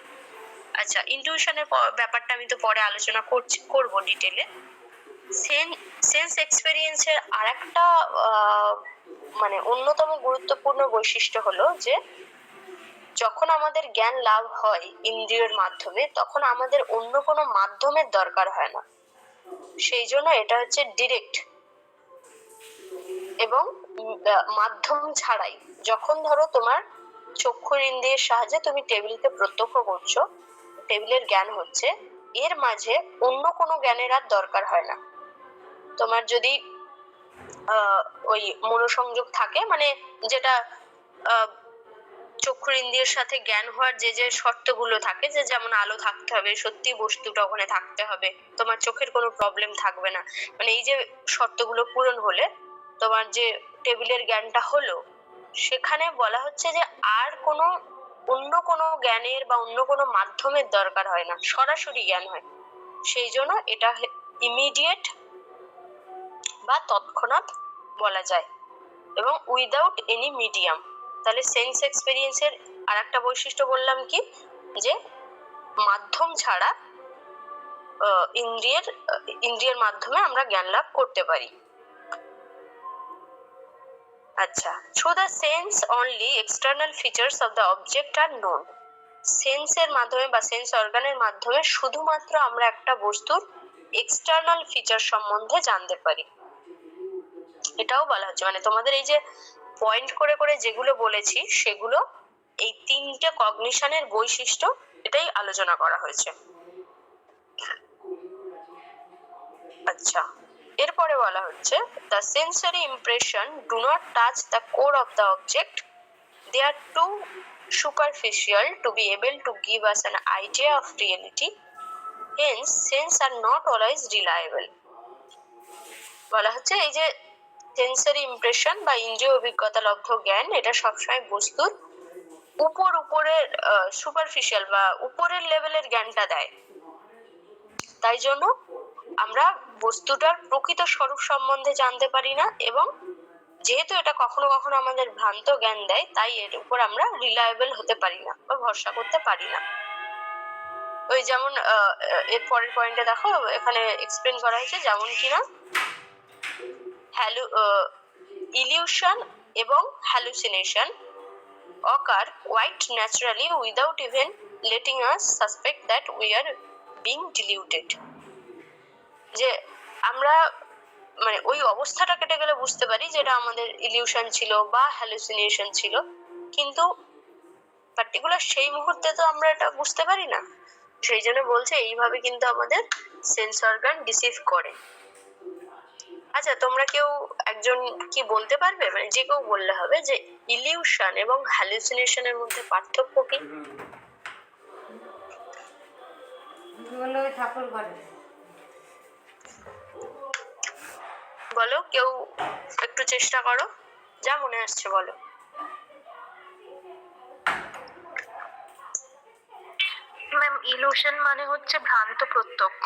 আচ্ছা, ইনটিউশনের ব্যাপারটা আমি তো পরে আলোচনা করবো ডিটেলে। সেন্স এক্সপেরিয়েন্সের আর একটা মানে অন্যতম গুরুত্বপূর্ণ বৈশিষ্ট্য হলো যে যখন আমাদের জ্ঞান লাভ হয় ইন্দ্রিয়ের মাধ্যমে, তখন আমাদের অন্য কোনো মাধ্যমের দরকার হয় না। সেই জন্য এটা হচ্ছে ডিরেক্ট এবং মাধ্যম ছাড়াই। যখন ধরো তোমার চক্ষুর ইন্দ্রিয়ের সাহায্যে তুমি টেবিলকে প্রত্যক্ষ করছো, টেবিলের জ্ঞান হচ্ছে, এর মাঝে অন্য কোনো জ্ঞানের আর দরকার হয় না। তোমার যদি ওই মনোসংযোগ থাকে, মানে যেটা চক্ষুর ইন্দ্রিয়ের সাথে জ্ঞান হওয়ার যে যে শর্তগুলো থাকে, যে যেমন আলো থাকতে হবে, সত্যি বস্তুটা ওখানে থাকতে হবে, তোমার চোখের কোনো প্রবলেম থাকবে না, মানে এই যে শর্তগুলো পূরণ হলে তোমার যে টেবিলের জ্ঞানটা হলো, সেখানে বলা হচ্ছে যে আর কোনো অন্য কোনো জ্ঞানের বা অন্য কোনো মাধ্যমের দরকার হয় না, সরাসরি জ্ঞান হয়। সেই জন্য এটা ইমিডিয়েট বা তৎক্ষণাৎ বলা যায় এবং উইদাউট এনি মিডিয়াম। তাহলে সেন্স এক্সপেরিয়েন্সের আর একটা বৈশিষ্ট্য বললাম কি, যে মাধ্যম ছাড়া ইন্দ্রিয়ের মাধ্যমে আমরা জ্ঞান লাভ করতে পারি। আচ্ছা, through the sense only external features of the object আর নোন। সেন্সের মাধ্যমে বা সেন্স অর্গানের মাধ্যমে শুধুমাত্র আমরা একটা বস্তুর এক্সটার্নাল ফিচার সম্বন্ধে জানতে পারি। এটাও বলা হচ্ছে, মানে তোমাদের এই যে পয়েন্ট করে করে যেগুলো বলেছি, সেগুলো এই তিনটে কগনিশনের বৈশিষ্ট্য, এটাই আলোচনা করা হয়েছে। আচ্ছা, এরপরে বলা হচ্ছে the sensory impression do not touch the core of the object, they are too superficial to be able to give us an idea of reality, hence sense are not always reliable। বলা হচ্ছে এই যে sensory impression বা ইন্দ্রিয় অভিজ্ঞতা লব্ধ জ্ঞান, এটা সবসময় বস্তুর উপরের সুপারফিশিয়াল বা উপরের লেভেলের জ্ঞানটা দেয়। তাই জন্য আমরা বস্তুটার প্রকৃত স্বরূপ সম্বন্ধে জানতে পারি না, এবং যেহেতু এটা কখনো কখনো আমাদের ভ্রান্ত জ্ঞান দেয়, তাই এর উপর আমরা রিলায়েবল হতে পারি না বা ভরসা করতে পারি না। ওই যেমন এর পরের পয়েন্টে দেখো, এখানে এক্সপ্লেন করা হয়েছে যেমন কিনা ইলিউশন এবং hallucination occur quite naturally without even letting us suspect that we are being deluded। যে আমরা মানে ওই অবস্থাটা কেটে গেলে বুঝতে পারি যে এটা আমাদের ইলিউশন ছিল বা হ্যালুসিনেশন ছিল, কিন্তু পার্টিকুলার সেই মুহূর্তে তো আমরা এটা বুঝতে পারি না। সেই জন্য বলছে এইভাবে কিন্তু আমাদের সেন্স অর্গান ডিসিভ করে। আচ্ছা, তোমরা কেউ একজন কি বলতে পারবে, মানে যে কেউ বললে হবে যে ইলিউশন এবং হ্যালুসিনেশনের মধ্যে পার্থক্য কি? বলো, কেউ একটু চেষ্টা করো, যা মনে আসছে বলো। ম্যাম ইলুশন মানে হচ্ছে ভ্রান্ত প্রত্যক্ষ,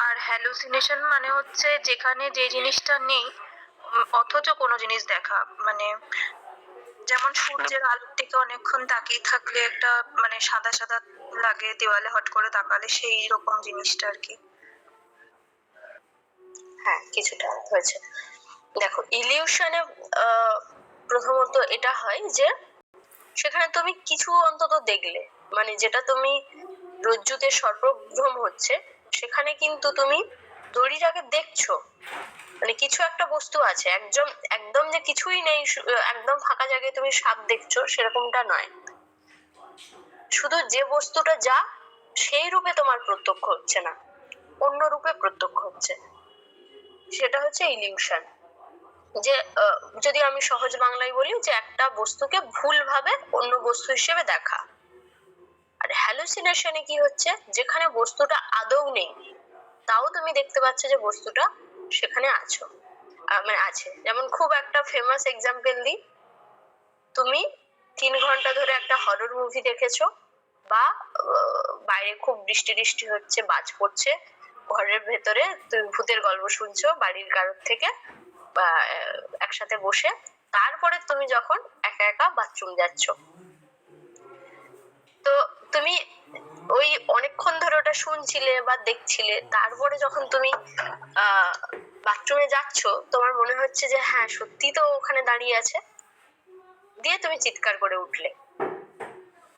আর হ্যালুসিনেশন মানে হচ্ছে যেখানে যে জিনিসটা নেই অথচ কোনো জিনিস দেখা, মানে যেমন সূর্যের আলোর দিকে অনেকক্ষণ তাকিয়ে থাকলে একটা মানে সাদা সাদা লাগে দেওয়ালে হট করে তাকালে, সেই রকম জিনিসটা আর কি। হ্যাঁ, কিছুটা হয়েছে। দেখো, ইলিউশনে প্রথমত এটা হয় যে সেখানে তুমি কিছু অন্তত দেখলে, মানে যেটা তুমি রজ্জুতে সর্পভ্রম হচ্ছে, সেখানে কিন্তু তুমি দড়িটাকে দেখছো, মানে কিছু একটা বস্তু আছে, একদম একদম যে কিছুই নেই, একদম ফাঁকা জায়গায় তুমি সাপ দেখছো সেরকমটা নয়। শুধু যে বস্তুটা যা সেই রূপে তোমার প্রত্যক্ষ হচ্ছে না, অন্য রূপে প্রত্যক্ষ হচ্ছে, সেটা হচ্ছে ইলিউশন। যে যদি আমি সহজ বাংলায় বলি, যে একটা বস্তুকে ভুলভাবে অন্য বস্তু হিসেবে দেখা। আর হ্যালুসিনেশনে কি হচ্ছে, যেখানে বস্তুটা আদৌ নেই তাও তুমি দেখতে পাচ্ছ যে বস্তুটা সেখানে আছো, মানে আছে। যেমন খুব একটা ফেমাস এক্সাম্পল দিই, তুমি 3 ঘন্টা ধরে একটা হরর মুভি দেখেছো, বা বাইরে খুব বৃষ্টি বৃষ্টি হচ্ছে, বাজ পড়ছে, ঘরের ভেতরে তুমি ভূতের গল্প শুনছো বাড়ির কারোর থেকে, বা একসাথে বসে, তারপরে তুমি যখন একা একা বাথরুম যাচ্ছ, তো তুমি ওই অনেকক্ষণ ধরে ওটা শুনছিলে বা দেখছিলে, তারপরে যখন তুমি বাথরুমে যাচ্ছ, তোমার মনে হচ্ছে যে হ্যাঁ সত্যি তো ওখানে দাঁড়িয়ে আছে, দিয়ে তুমি চিৎকার করে উঠলে।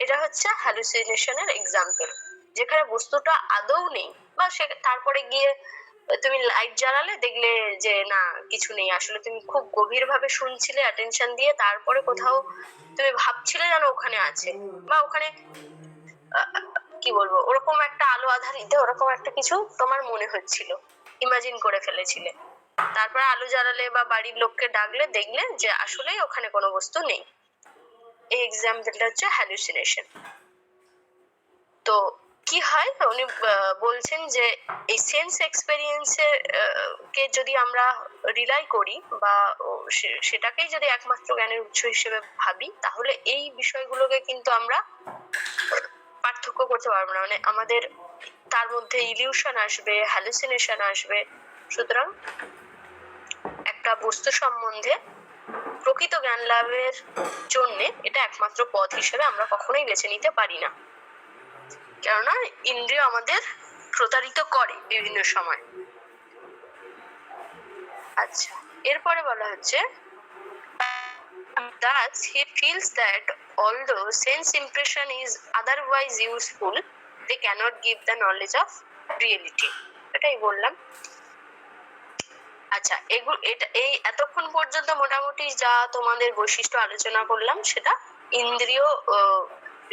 এটা হচ্ছে হ্যালুসিনেশনের এক্সাম্পল, যেখানে বস্তুটা আদৌ নেই, বা সে তারপরে গিয়ে তুমি লাইট জ্বালালে, দেখলে যে না কিছু নেই, আসলে তুমি খুব গভীর ভাবে শুনছিলে অ্যাটেনশন দিয়ে, তারপরে কোথাও তুমি ভাবছিলে যেন ওখানে আছে, বা ওখানে কি বলবো, ওরকম একটা আলো আধারিত ওরকম একটা কিছু তোমার মনে হচ্ছিল, ইমাজিন করে ফেলেছিলে, তারপরে আলো জ্বালালে বা বাড়ির লোককে ডাকলে, দেখলে যে আসলেই ওখানে কোনো বস্তু নেই। এই এক্সাম্পলটা হচ্ছে হ্যালুসিনেশন। তো কি হয়, উনি বলছেন যে এই সেন্স এক্সপেরিয়েন্সের কে যদি আমরা রিলাই করি, বা সেটাকেই যদি একমাত্র জ্ঞানের উৎস হিসেবে ভাবি, তাহলে এই বিষয়গুলোকে কিন্তু আমরা পার্থক্য করতে পারবো না, মানে আমাদের তার মধ্যে ইলিউশন আসবে, হ্যালুসিনেশন আসবে। সুতরাং একটা বস্তু সম্বন্ধে প্রকৃত জ্ঞান লাভের জন্য এটা একমাত্র পথ হিসেবে আমরা কখনোই বেছে নিতে পারি না, কেননা ইন্দ্রিয় আমাদের প্রতারিত করে বিভিন্ন সময়। আচ্ছা, এরপরে বলা হচ্ছে, thus he feels that although sense impression is otherwise useful, they cannot give the knowledge of reality. এটাই বললাম। আচ্ছা, এই এতক্ষণ পর্যন্ত মোটামুটি যা তোমাদের বৈশিষ্ট্য আলোচনা করলাম, সেটা ইন্দ্রিয়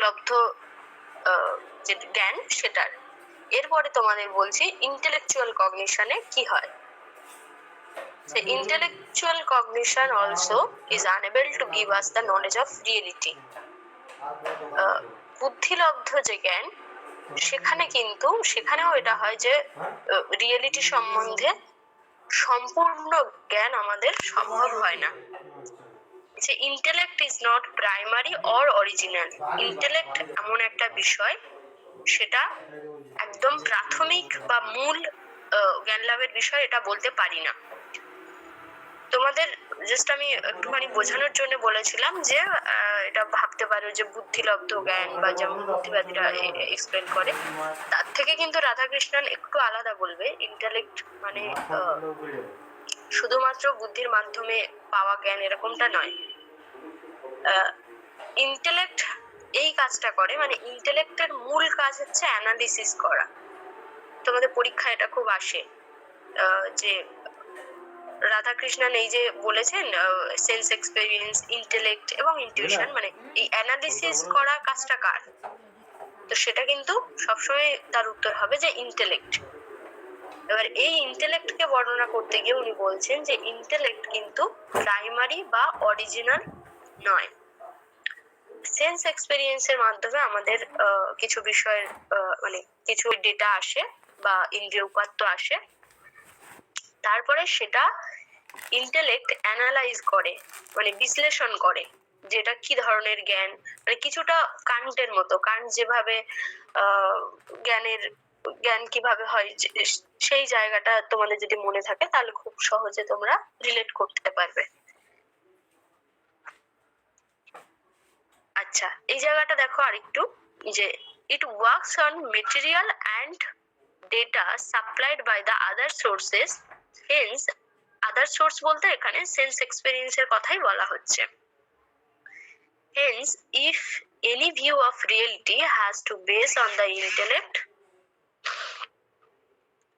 লব্ধ যে জ্ঞান সেটার। এরপরে তোমাদের বলছি ইন্টেলেকচুয়াল কগনিশনে কি হয়। The intellectual cognition also is unable to give us the knowledge of reality. বুদ্ধিলব্ধ যে জ্ঞান, সেখানেও এটা হয় যে রিয়েলিটি সম্বন্ধে সম্পূর্ণ জ্ঞান আমাদের সম্ভব হয় না। যে intellect is not primary or original. Intellect এমন একটা বিষয়, সেটা একদম প্রাথমিক বা মূল জ্ঞান লাভের বিষয় এটা বলতে পারি না। তোমাদের জাস্ট আমি একটুখানি বোঝানোর জন্য বলেছিলাম যে এটা ভাবতে পারো যে বুদ্ধিলব্ধ জ্ঞান, বা যেমন বুদ্ধিবাদীরা এক্সপ্লেন করে, তার থেকে কিন্তু রাধাকৃষ্ণন একটু আলাদা বলবে। ইন্টেলেক্ট মানে শুধুমাত্র বুদ্ধির মাধ্যমে পাওয়া জ্ঞান এরকমটা নয়। ইন্টেলেক্ট এই কাজটা করে, মানে ইন্টেলেক্টের মূল কাজ হচ্ছে অ্যানালিসিস করা। তোমাদের পরীক্ষায় এটা খুব আসে, যে রাধাকৃষ্ণন এই যে বলেছেন সেন্স এক্সপেরিয়েন্স, ইন্টেলেক্ট এবং ইনটিউশন, মানে এই অ্যানালিসিস করা কাজটা কার, তো সেটা কিন্তু সবসময় তার উত্তর হবে যে ইন্টেলেক্ট। এবার এই ইন্টেলেক্টকে বর্ণনা করতে গিয়ে উনি বলছেন যে ইন্টেলেক্ট কিন্তু প্রাইমারি বা অরিজিনাল নয়। সেন্স এক্সপেরিয়েন্সের মাধ্যমে আমাদের কিছু বিষয়ের মানে কিছু ডেটা আসে বা ইন্দ্রিয় উপাত্ত আসে, তারপরে সেটা ইন্টেলেক্ট অ্যানালাইজ করে, মানে বিশ্লেষণ করে, যেটা কি ধরনের জ্ঞান, মানে কিছুটা কান্টের মতো। কান্ট যেভাবে জ্ঞানের জ্ঞান কিভাবে হয় সেই জায়গাটা তোমাদের যদি মনে থাকে তাহলে খুব সহজে তোমরা রিলেট করতে পারবে। আচ্ছা, এই জায়গাটা দেখো আরেকটু, যে it works on material and data supplied by the other sources, hence other source বলতে এখানে সেন্স এক্সপেরিয়েন্স এর কথাই বলা হচ্ছে। Hence, if any view of reality has to base on the intellect,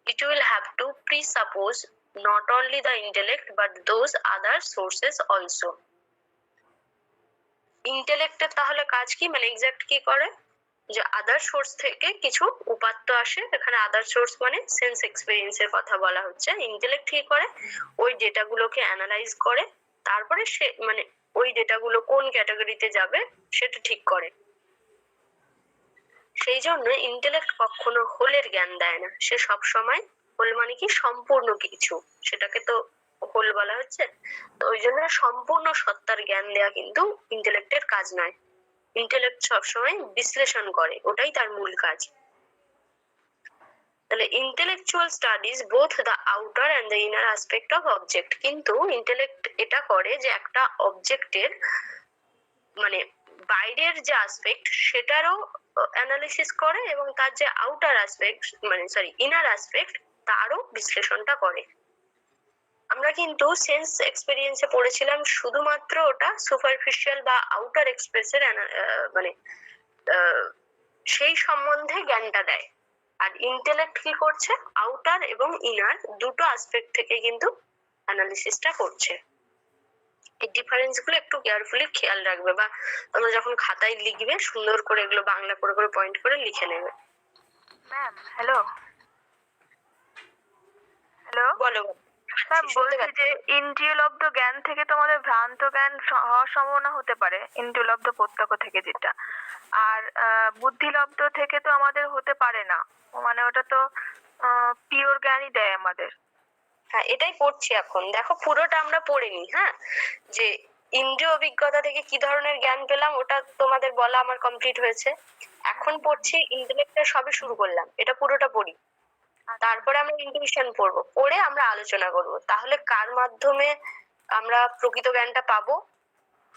it will have to presuppose not only the intellect but those other sources also. ইন্টেলেক্টের তাহলে কাজ কি, মানে এক্সাক্ট কি করে, যে আদার সোর্স থেকে কিছু উপাত্ত আসে, এখানে আদার সোর্স মানে সেন্স এক্সপেরিয়েন্স এর কথা বলা হচ্ছে। ইন্টেলেক্ট কি করে, ওই ডেটাগুলোকে অ্যানালাইজ করে, তারপরে সে মানে ওই ডেটাগুলো কোন ক্যাটাগরিতে যাবে সেটা ঠিক করে। সেই জন্য ইন্টেলেক্ট কখনো হোলের জ্ঞান দেয় না, সে সব সময় হোল মানে কি সম্পূর্ণ কিছু, সেটাকে তো হোল বলা হচ্ছে। তো ওই জন্য সম্পূর্ণ সত্তার জ্ঞান দেয়া কিন্তু ইন্টেলেক্টের কাজ নয়। ইন্টেলেক্ট সবসময় বিশ্লেষণ করে, ওটাই তার মূল কাজ। তাহলে intellectual studies both the outer and the inner aspect of object, কিন্তু ইন্টেলেক্ট এটা করে যে একটা অবজেক্টের মানে বাইরের যে অ্যাসপেক্ট সেটারও অ্যানালিসিস করে, এবং তার যে আউটার অ্যাসপেক্ট মানে ইনার অ্যাসপেক্ট তারও বিশ্লেষণটা করে। আমরা কিন্তু সেন্স এক্সপেরিয়েন্সে পড়েছিলাম শুধুমাত্র ওটা সুপারফিশিয়াল বা আউটার এক্সপ্রেসের মানে সেই সম্বন্ধে জ্ঞানটা দেয়। আর ইন্টেলেক্ট কি করছে, আউটার এবং ইনার দুটো অ্যাসপেক্ট থেকে কিন্তু অ্যানালিসিসটা করছে। এই ডিফারেন্স গুলো একটু কেয়ারফুলি খেয়াল রাখবে, বা তোমরা যখন খাতায় লিখবে সুন্দর করে এগুলো বাংলা করে করে পয়েন্ট করে লিখে নেবে। ম্যাম হ্যালো হ্যালো বলো। ম্যাম, বলছি যে ইন্দ্রিয়লব্ধ জ্ঞান থেকে তোমাদের ভ্রান্ত জ্ঞান হওয়ার সম্ভাবনা হতে পারে, ইন্দ্রিয়লব্ধ প্রত্যক্ষ থেকে যেটা, আর বুদ্ধিলব্ধ থেকে তো আমাদের হতে পারে না, মানে ওটা তো পিওর জ্ঞানই দেয় আমাদের। হ্যাঁ, এটাই পড়ছি এখন, দেখো পুরোটা আমরা পড়িনি। হ্যাঁ, যে ইন্দ্রিয় অভিজ্ঞতা থেকে কি ধরনের জ্ঞান পেলাম ওটা তোমাদের বলা আমার কমপ্লিট হয়েছে। এখন পড়ছি ইন্টেলেক্টের, সবে শুরু করলাম, এটা পুরোটা পড়ি, তারপরে আমরা ইন্টুইশন পড়বো, পড়ে আমরা আলোচনা করব। তাহলে কার মাধ্যমে আমরা প্রকৃত জ্ঞানটা পাবো,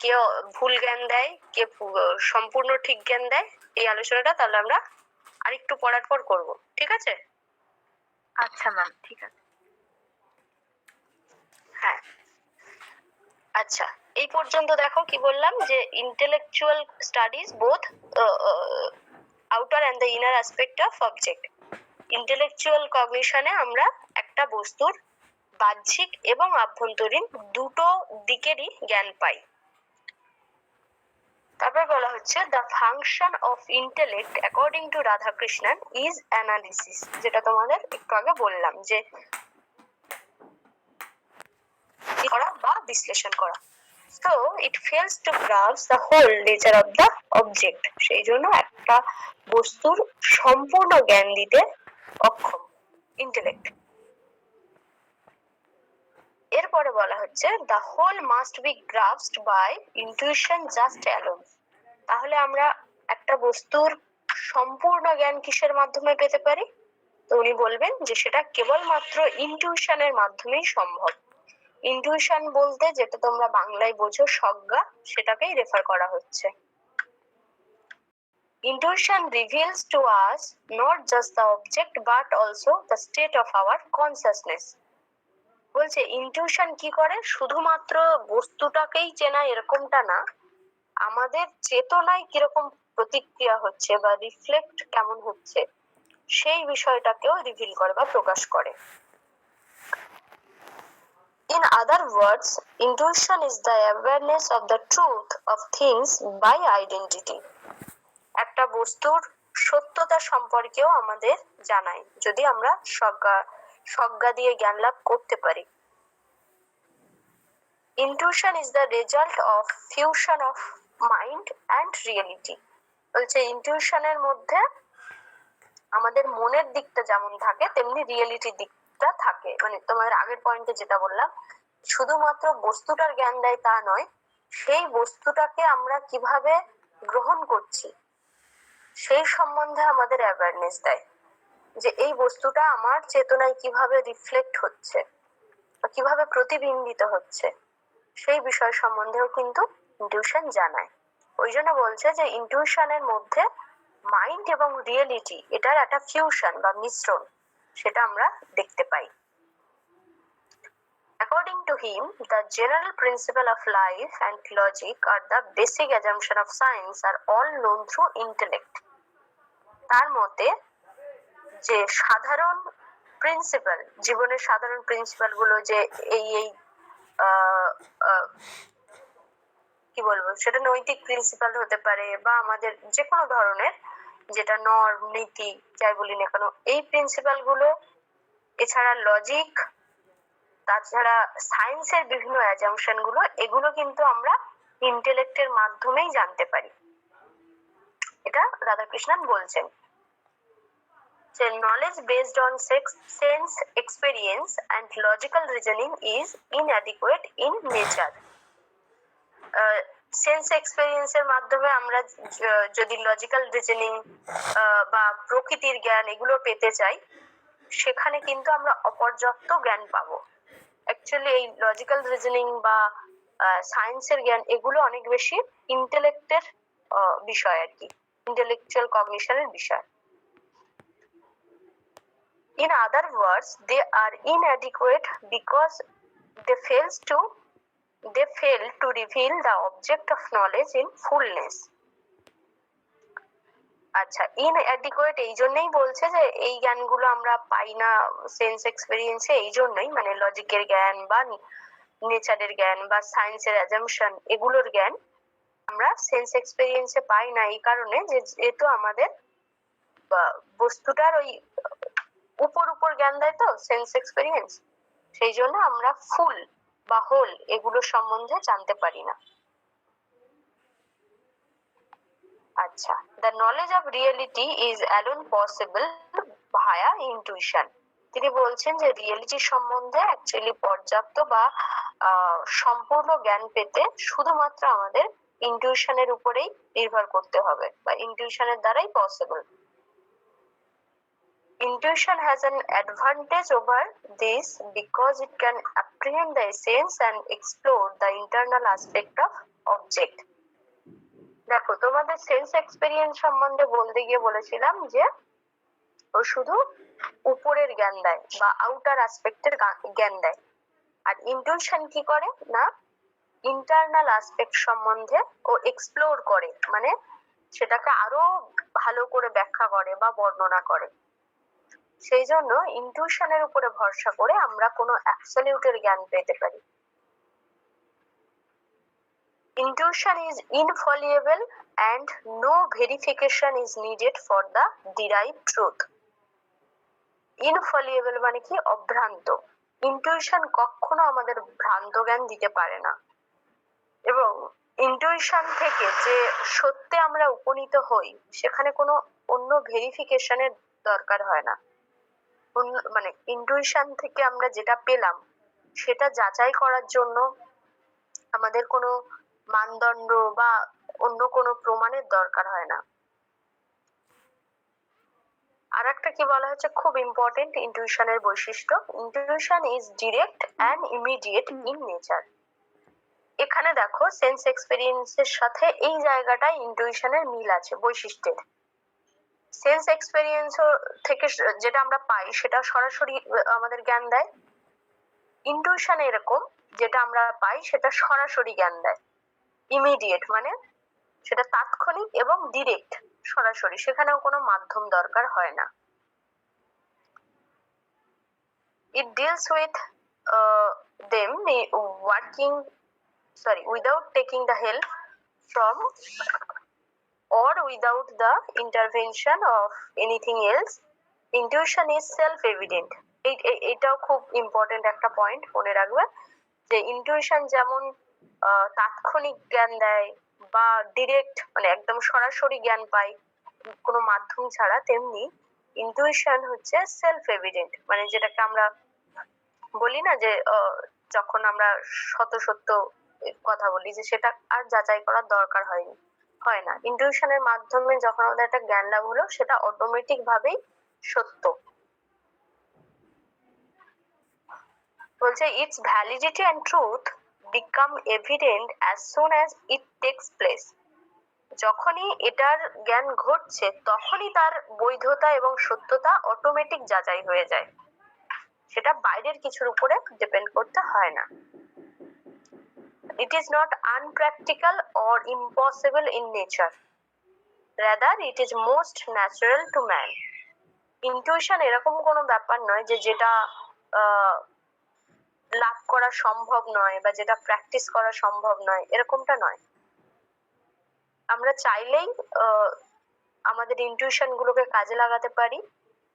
কে ভুল জ্ঞান দেয়, কে সম্পূর্ণ ঠিক জ্ঞান দেয়, এই আলোচনাটা তাহলে আমরা আরেকটু পড়ার পর করব, ঠিক আছে? আচ্ছা ম্যাম, ঠিক আছে। হ্যাঁ, আচ্ছা, এই পর্যন্ত দেখো কি বললাম, যে intellectual studies both outer and the inner aspect of object. Intellectual কগনিশনে আমরা একটা বস্তুর বাহ্যিক এবং আভ্যন্তরীণ দুটো দিকেরই জ্ঞান পাই। তারপর বলা হচ্ছে the function of intellect according to Radhakrishnan is analysis, যেটা তোমাদের একটু আগে বললাম, যে করা বা বিশ্লেষণ করা। So it fails to grasp the whole nature of the object, সেই জন্য একটা বস্তুর সম্পূর্ণ জ্ঞান দিতে অক্ষম ইন্টেলেক্ট। এরপরে বলা হচ্ছে the whole must be grasped by intuition just alone, তাহলে আমরা একটা বস্তুর সম্পূর্ণ জ্ঞান কিসের মাধ্যমে পেতে পারি? তো উনি বলবেন যে সেটা কেবলমাত্র ইনটিউশনের মাধ্যমেই সম্ভব। ইনটিউশন বলতে যেটা তোমরা বাংলায় বোঝো সজ্ঞা, সেটাকেই রেফার করা হচ্ছে। Intuition reveals to us not just the object but also the state of our consciousness. বলছে ইনটিউশন কি করে, শুধুমাত্র বস্তুটাকেই চেনা এরকমটা না, আমাদের চেতনায় কিরকম প্রতিক্রিয়া হচ্ছে বা রিফ্লেক্ট কেমন হচ্ছে সেই বিষয়টাকেও রিভিল করে বা প্রকাশ করে। In other words, intuition is the awareness of the truth of things by identity. একটা বস্তুর সত্যতা সম্পর্কেও আমাদের জানায় যদি আমরা সজ্ঞা দিয়ে জ্ঞান লাভ করতে পারি। Intuition is the result of fusion of mind and reality. বলছে ইনটিউশনের মধ্যে আমাদের মনের দিকটা যেমন থাকে তেমনি রিয়েলিটির দিকটা থাকে। মানে তোমাদের আগের পয়েন্টে যেটা বললাম, শুধুমাত্র বস্তুটার জ্ঞান দেয় তা নয়, সেই বস্তুটাকে আমরা কিভাবে গ্রহণ করছি সেই সম্বন্ধে আমাদের অ্যাওয়ারনেস দেয়, যে এই বস্তুটা আমার চেতনায় কিভাবে রিফ্লেক্ট হচ্ছে বা কিভাবে প্রতিবিম্বিত হচ্ছে সেই বিষয় সম্বন্ধেও কিন্তু ইনটিউশন জানায়। ওই জন্য বলছে যে ইনটিউশনের মধ্যে মাইন্ড এবং রিয়েলিটি এটার একটা ফিউশন বা মিশ্রণ সেটা আমরা দেখতে পাই। According to him, the general principle of life and logic are the basic assumption of science are all known through intellect. তার মতে যে সাধারণ প্রিন্সিপাল, জীবনের সাধারণ প্রিন্সিপাল গুলো যে এই এই আহ, আহ, কি বলবো, সেটা নৈতিক প্রিন্সিপাল হতে পারে বা আমাদের যে কোনো ধরনের যেটা নর্ম নীতি যাই বলি না কেন, এই প্রিন্সিপাল গুলো এছাড়া লজিক, তাছাড়া সায়েন্সের বিভিন্ন অ্যাজাম্পশন গুলো, এগুলো কিন্তু আমরা ইন্টেলেক্টের মাধ্যমেই জানতে পারি। এটা রাধাকৃষ্ণন বলছেন যে knowledge based on sense experience and logical reasoning is inadequate in nature. Sense এক্সপেরিয়েন্সের মাধ্যমে আমরা যদি লজিক্যাল রিজনিং বা প্রকৃতির জ্ঞান এগুলো পেতে চাই, সেখানে কিন্তু আমরা অপর্যাপ্ত জ্ঞান পাবো। অ্যাকচুয়ালি এই লজিক্যাল রিজনিং বা সায়েন্সের জ্ঞান এগুলো অনেক বেশি ইন্টেলেক্টের বিষয় আর কি, ইন্টেলেকচুয়াল কগনিশনের বিষয়। In other words, they are inadequate because they fail to reveal the object of knowledge in fullness. আচ্ছা, ইনঅ্যাডিকুয়েট এই জন্যই বলছে যে এই জ্ঞানগুলো আমরা পাই না সেন্স এক্সপেরিয়েন্সে, এই জন্যই মানে লজিকের জ্ঞান বা নেচারের জ্ঞান বা সায়েন্সের অ্যাজাম্পশন এগুলোর জ্ঞান আমরা সেন্স এক্সপেরিয়েন্সে পাই না, এই কারণে যে যেহেতু আমাদের বস্তুটার ওই উপর উপর জ্ঞান দেয় তো সেন্স এক্সপেরিয়েন্স, সেই জন্য আমরা ফুল বা হোল এগুলো সম্বন্ধে জানতে পারি না। আচ্ছা, the knowledge of reality is alone possible via intuition. তিনি বলছেন যে রিয়েলিটি সম্বন্ধে অ্যাকচুয়ালি পর্যাপ্ত বা সম্পূর্ণ জ্ঞান পেতে শুধুমাত্র আমাদের ইনটিউশনের উপরেই নির্ভর করতে হবে বা ইনটিউশনের দ্বারাই possible. Intuition has an advantage over this because it can apprehend the essence and explore the internal aspect of object. দেখো, তোমাদের সেন্স এক্সপেরিয়েন্স সম্বন্ধে বলতে গিয়ে বলেছিলাম যে ও শুধু উপরের জ্ঞান দেয় বা আউটার অ্যাসপেক্টের জ্ঞান দেয়, আর ইনটিউশন কি করে না ইন্টারনাল অ্যাসপেক্ট সম্বন্ধে ও এক্সপ্লোর করে, মানে সেটাকে আরো ভালো করে ব্যাখ্যা করে বা বর্ণনা করে। সেই জন্য ইনটিউশনের উপরে ভরসা করে আমরা কোনো অ্যাবসলিউটের জ্ঞান পেতে পারি। Intuition is infallible and no verification is needed for the derived truth. Infallible মানে কি? অভ্রান্ত। ইনটিউশন কখনো আমাদের ভ্রান্ত জ্ঞান দিতে পারে না, এবং ইনটিউশন থেকে যে সত্যে আমরা উপনীত হই সেখানে কোনো অন্য ভেরিফিকেশনের দরকার হয় না। মানে ইনটিউশন থেকে আমরা যেটা পেলাম সেটা যাচাই করার জন্য আমাদের কোনো মানদণ্ড বা অন্য কোনো প্রমাণের দরকার হয় না। আর একটা কি বলা হচ্ছে খুব ইম্পর্টেন্ট ইনটিউশনের বৈশিষ্ট্য, intuition is direct and immediate in nature. এখানে দেখো সেন্স এক্সপেরিয়েন্সের সাথে এই জায়গাটায় ইনটিউশনের মিল আছে বৈশিষ্ট্যের। সেন্স এক্সপেরিয়েন্স থেকে যেটা আমরা পাই সেটা সরাসরি আমাদের জ্ঞান দেয়, ইনটিউশন এরকম যেটা আমরা পাই সেটা সরাসরি জ্ঞান দেয়। ইমিডিয়েট মানে সেটা তাৎক্ষণিক, এবং ডিরেক্ট সরাসরি, সেখানেও কোনো মাধ্যম দরকার হয় না। It deals with them without taking the help from or without the intervention of anything else. Intuition is self-evident. এটাও খুব ইম্পর্টেন্ট একটা পয়েন্ট, মনে রাখবে যে ইনটিউশন যেমন তাৎক্ষণিক জ্ঞান দেয় বা ডিরেক্ট মানে একদম সরাসরি জ্ঞান পাই কোনো মাধ্যম ছাড়া, তেমনি ইনটিউশন হচ্ছে সেলফ এভিডেন্ট, মানে যেটাকে আমরা বলি না যে যখন আমরা শত সত্য কথা বলি যে সেটা আর যাচাই করার দরকার হয় না। ইনটিউশনের মাধ্যমে যখন আমাদের একটা জ্ঞান লাভ হলো সেটা অটোমেটিক ভাবেই সত্য। বলছে it's validity and truth become evident as soon as it tax place. যখনই এটার জ্ঞান ঘটছে তখনই তার বৈধতা এবং সত্যতা অটোমেটিক যাচাই হয়ে যায়, সেটা বাইরের কিছুর উপরে ডিপেন্ড করতে হয় না। It is not unpractical or impossible in nature. Rather, it is most natural to man. Intuition এরকম কোনো ব্যাপার নয় যে যেটা লাভ করা সম্ভব নয় বা যেটা প্র্যাকটিস করা সম্ভব নয়, এরকমটা নয়। আমরা চাইলেই আমাদের ইনটিউশন গুলোকে কাজে লাগাতে পারি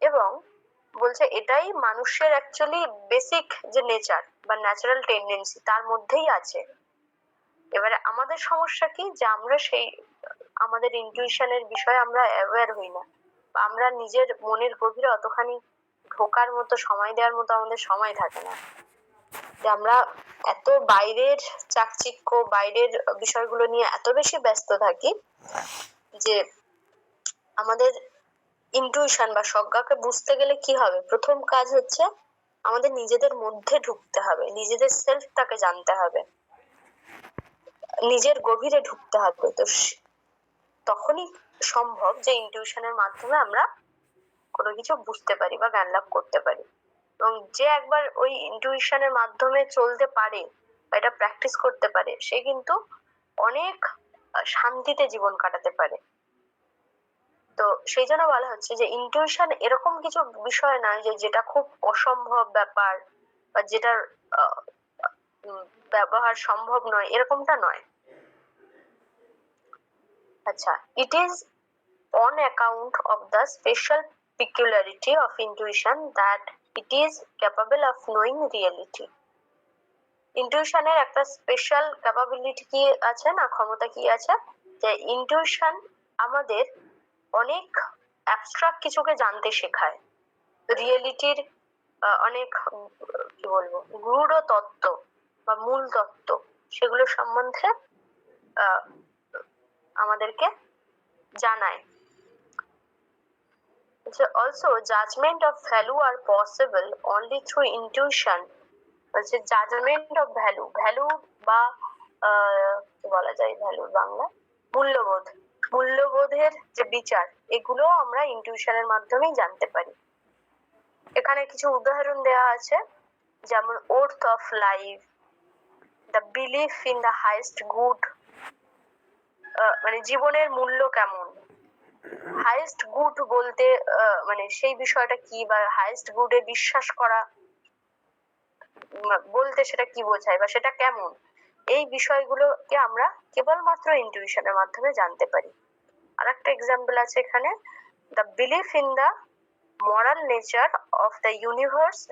এবং বলছে এটাই মানুষের অ্যাকচুয়ালি বেসিক যে নেচার বা ন্যাচারাল টেন্ডেন্সি তার মধ্যেই আছে। এবারে আমাদের সমস্যা কি যে আমরা সেই আমাদের ইনটিউশনের বিষয়ে আমরা অ্যাওয়্যার হই না, বা আমরা নিজের মনের গভীরে অতখানি ঢোকার মতো সময় দেওয়ার মতো আমাদের সময় থাকে না, যে আমরা এত বাইরের চাকচিক্য বাইরের বিষয়গুলো নিয়ে এত বেশি ব্যস্ত থাকি যে আমাদের ইনটিউশন বা সজ্ঞাকে বুঝতে গেলে কি হবে, প্রথম কাজ হচ্ছে আমাদের নিজেদের মধ্যে ঢুকতে হবে, নিজেদের সেলফটাকে জানতে হবে, নিজের গভীরে ঢুকতে হবে। তো তখনই সম্ভব যে ইনটিউশনের মাধ্যমে আমরা কোনো কিছু বুঝতে পারি বা জ্ঞান লাভ করতে পারি। এবং যে একবার ওই ইনটিউশনের মাধ্যমে চলতে পারে বা এটা প্র্যাকটিস করতে পারে সে কিন্তু অনেক শান্তিতে জীবন কাটাতে পারে। তো সেই জন্য বলা হচ্ছে যে ইনটিউশন এরকম কিছু বিষয় নয় যে যেটা খুব অসম্ভব ব্যাপার বা যেটার ব্যবহার সম্ভব নয়, এরকমটা নয়। আচ্ছা, it is on account of the special peculiarity of intuition that it is capable of knowing reality. ইনটিউশনের একটা স্পেশাল ক্যাপাবিলিটি কি আছে না, ক্ষমতা কি আছে, যে ইনটিউশন আমাদের অনেক অ্যাবস্ট্রাক্ট কিছুকে জানতে শেখায়, রিয়েলিটির অনেক কি বলবো গূঢ় তত্ত্ব বা মূল তত্ত্ব সেগুলো সম্বন্ধে আমাদেরকে জানায়। Also, judgment of value are possible only through intuition. বলছে জাজমেন্ট অফ ভ্যালু, ভ্যালু বা কি বলা যায় ভ্যালুর বাংলা, মূল্যবোধ, মূল্যবোধের যে বিচার এগুলো আমরা ইনটিউশনের মাধ্যমেই জানতে পারি। এখানে কিছু উদাহরণ দেওয়া আছে, যেমন worth of life, the belief in the highest good, মানে জীবনের মূল্য কেমন, হাইয়েস্ট গুড বলতে মানে সেই বিষয়টা কি, বা হাইয়েস্ট গুডে বিশ্বাস করা বলতে সেটা কি বোঝায় বা সেটা কেমন, এই বিষয়গুলোকে আমরা কেবলমাত্র ইনটিউশনের মাধ্যমে জানতে পারি। আর একটা এক্সাম্পল আছে এখানে, the belief in the moral nature of the universe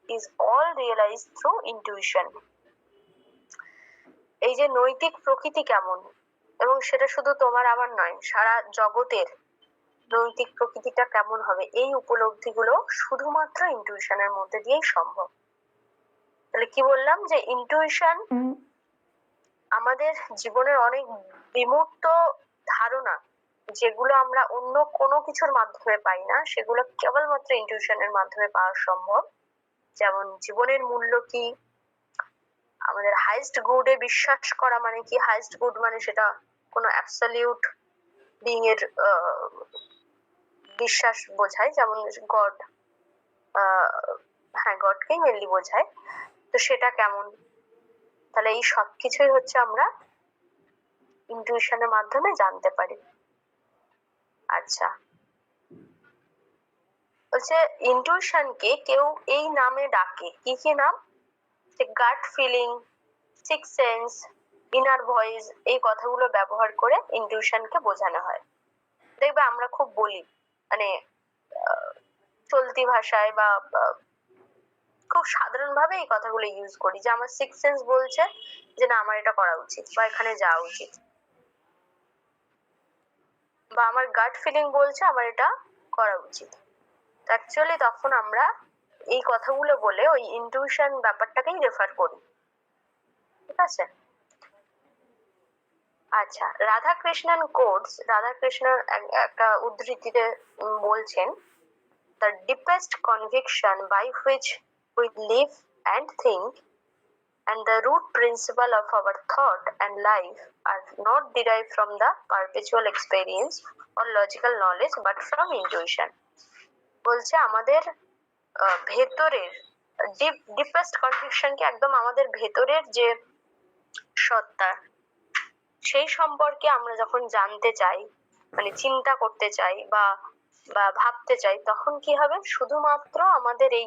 is all realized through intuition. এই যে নৈতিক প্রকৃতি কেমন, এবং সেটা শুধু তোমার আমার নয়, সারা জগতের নৈতিক প্রকৃতিটা কেমন হবে, এই উপলব্ধিগুলো শুধুমাত্র ইনটিউশনের মধ্যে দিয়েই সম্ভব। তাহলে কি বললাম, যে ইনটিউশন আমাদের জীবনের অনেক বিমূর্ত ধারণা যেগুলো আমরা অন্য কোনো কিছুর মাধ্যমে পাই না, সেগুলো কেবলমাত্র ইনটিউশনের মাধ্যমে পাওয়া সম্ভব। যেমন জীবনের মূল্য কি, আমাদের হাইয়েস্ট গুডে বিশ্বাস করা মানে কি, হাইয়েস্ট গুড মানে সেটা কোনো অ্যাবসলিউট বিং এর বিশ্বাস বোঝায়, যেমন গড, হ্যাঁ গডকেই মেনলি বোঝায়। তো সেটা কেমন, তাহলে এই সব কিছুই হচ্ছে আমরা ইনটিউশনের মাধ্যমে জানতে পারি। আচ্ছা, বলছে ইনটিউশনকে কেউ এই নামে ডাকে, কি কি নাম, gut feeling, six sense, inner voice, এই কথাগুলো ব্যবহার করে ইনটিউশনকে বোঝানো হয়। দেখবে আমরা খুব বলি, মানে চলতি ভাষায় বা খুব সাধারণ ভাবে এই কথাগুলো ইউজ করি, যে আমার সিক্স সেন্স বলছে যে না আমার এটা করা উচিত বা এখানে যাওয়া উচিত, বা আমার গাট ফিলিং বলছে আমার এটা করা উচিত। অ্যাকচুয়ালি তখন আমরা এই কথাগুলো বলে ওই ইনটিউশন ব্যাপারটাকেই রেফার করি, ঠিক আছে। আচ্ছা, রাধাকৃষ্ণন কোটস, রাধাকৃষ্ণন একটা উদ্ধৃতিতে বলছেন, the deepest conviction by which we live and think and the root principle of our thought and life are not derived from the perpetual experience or logical knowledge but from intuition. বলছে আমাদের ভেতরের deepest কনভিকশনকে, একদম আমাদের ভেতরের যে সত্তা, সেই সম্পর্কে আমরা যখন জানতে চাই, মানে চিন্তা করতে চাই বা বা ভাবতে চাই, তখন কি হবে, শুধুমাত্র আমাদের এই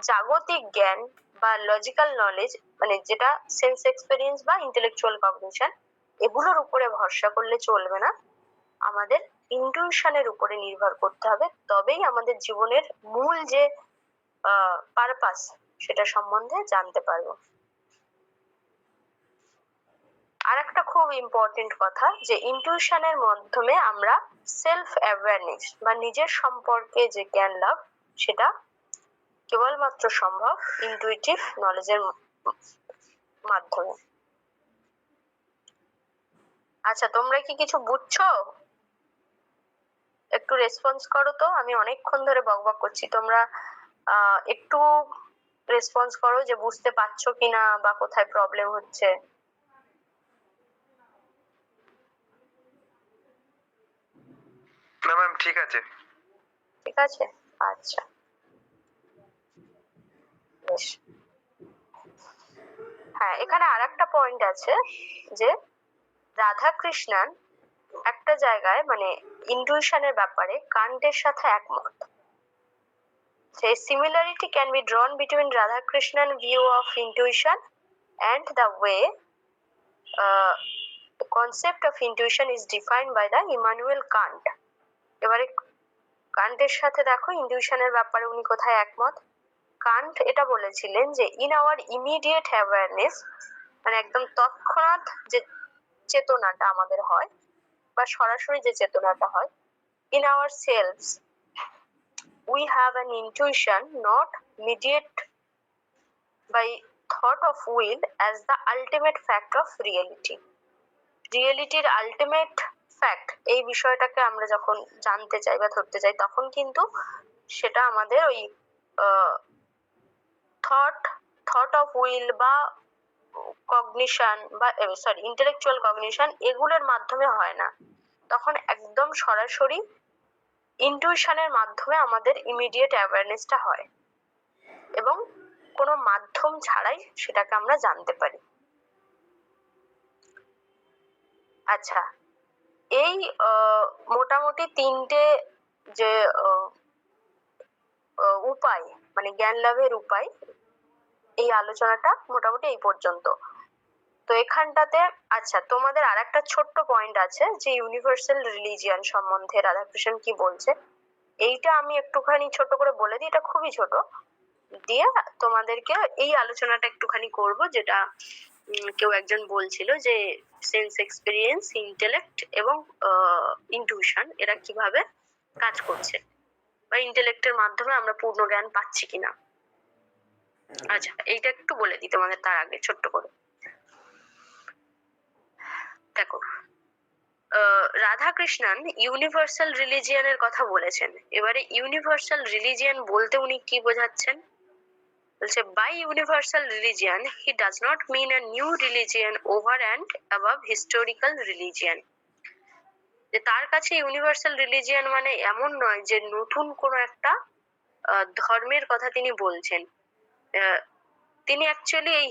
জাগতিক জ্ঞান বা লজিক্যাল নলেজ, মানে যেটা সেন্স এক্সপেরিয়েন্স বা ইন্টেলেকচুয়াল কগনিশন, এগুলোর উপরে ভরসা করলে চলবে না, আমাদের ইনটিউশনের উপরে নির্ভর করতে হবে। তবেই আমাদের জীবনের মূল যে পারপাস, সেটা সম্বন্ধে জানতে পারবো। আর একটা খুব ইম্পর্টেন্ট কথা, যে ইনটিউশনের মাধ্যমে আমরা সেলফ অ্যাওয়ারনেস বা নিজের সম্পর্কে যে জ্ঞান লাভ, সেটা কেবলমাত্র সম্ভব ইনটুইটিভ নলেজের মাধ্যমে। আচ্ছা, তোমরা কি কিছু বুঝছো? একটু রেসপন্স করো তো, আমি অনেকক্ষণ ধরে বকবক করছি, তোমরা একটু রেসপন্স করো যে বুঝতে পারছো কিনা বা কোথায় প্রবলেম হচ্ছে। না ম্যাম, ঠিক আছে। ঠিক আছে, আচ্ছা, বেশ। হ্যাঁ, এখানে আর একটা পয়েন্ট আছে, যে রাধাকৃষ্ণন একটা জায়গায়, মানে ইনটিউশনের ব্যাপারে কান্টের সাথে একমত। A similarity can be drawn between Radhakrishnan view of intuition and the way the concept of intuition is defined by the Immanuel Kant. এবারে কান্টের সাথে দেখো ইনটিউশনের ব্যাপারে উনি কোথায় একমত। কান্ট এটা বলেছিলেন যে ইন আওয়ার ইমিডিয়েট অ্যাওয়ারনেস, মানে একদম তৎক্ষণাৎ যে চেতনাটা আমাদের হয় বা সরাসরি যে চেতনাটা হয়, in ourselves we have an intuition not mediated by thought of will as the ultimate fact of reality. রিয়েলিটির আলটিমেট ফ্যাক্ট, এই বিষয়টাকে আমরা যখন জানতে চাই বা ধরতে চাই, তখন কিন্তু সেটা আমাদের ওই থট অফ উইল বা কগনিশন বা ইন্টেলেকচুয়াল কগনিশন, এগুলোর মাধ্যমে হয় না, তখন একদম সরাসরি ইনটিউশনের মাধ্যমে আমাদের ইমিডিয়েট অ্যাওয়ারনেসটা হয় এবং কোনো মাধ্যম ছাড়াই সেটাকে আমরা জানতে পারি। আচ্ছা, এই মোটামুটি তিনটে যে উপায়, মানে জ্ঞান লাভের উপায়, এই আলোচনাটা মোটামুটি এই পর্যন্ত। তো এখানটাতে আচ্ছা, তোমাদের আর একটা ছোট্ট পয়েন্ট আছে, যে ইউনিভার্সাল রিলিজিয়ান সম্বন্ধে রাধাকৃষ্ণ কি বলছে, এইটা আমি একটুখানি ছোট করে বলে দিই, এটা খুবই ছোট, দিয়ে তোমাদেরকে এই আলোচনাটা একটুখানি করব, যেটা কেউ একজন বলছিল যে সেন্স এক্সপেরিয়েন্স, ইন্টেলেক্ট এবং ইনটিউশন এরা কিভাবে কাজ করছে, বা ইন্টেলেক্টের মাধ্যমে আমরা পূর্ণ জ্ঞান পাচ্ছি কিনা। আচ্ছা, এইটা একটু বলে দিই তোমাদের তার আগে ছোট্ট করে। দেখো, রাধাকৃষ্ণন ইউনিভার্সাল রিলিজিয়ানের কথা বলেছেন। এবারে ইউনিভার্সাল রিলিজিয়ান বলতে উনি কি বোঝাচ্ছেন? বলছে, by universal religion he does not mean a new religion over and above historical religion. যে তার কাছে ইউনিভার্সাল রিলিজিয়ান মানে এমন নয় যে নতুন কোনো একটা ধর্মের কথা তিনি বলছেন। তিনি অ্যাকচুয়ালি এই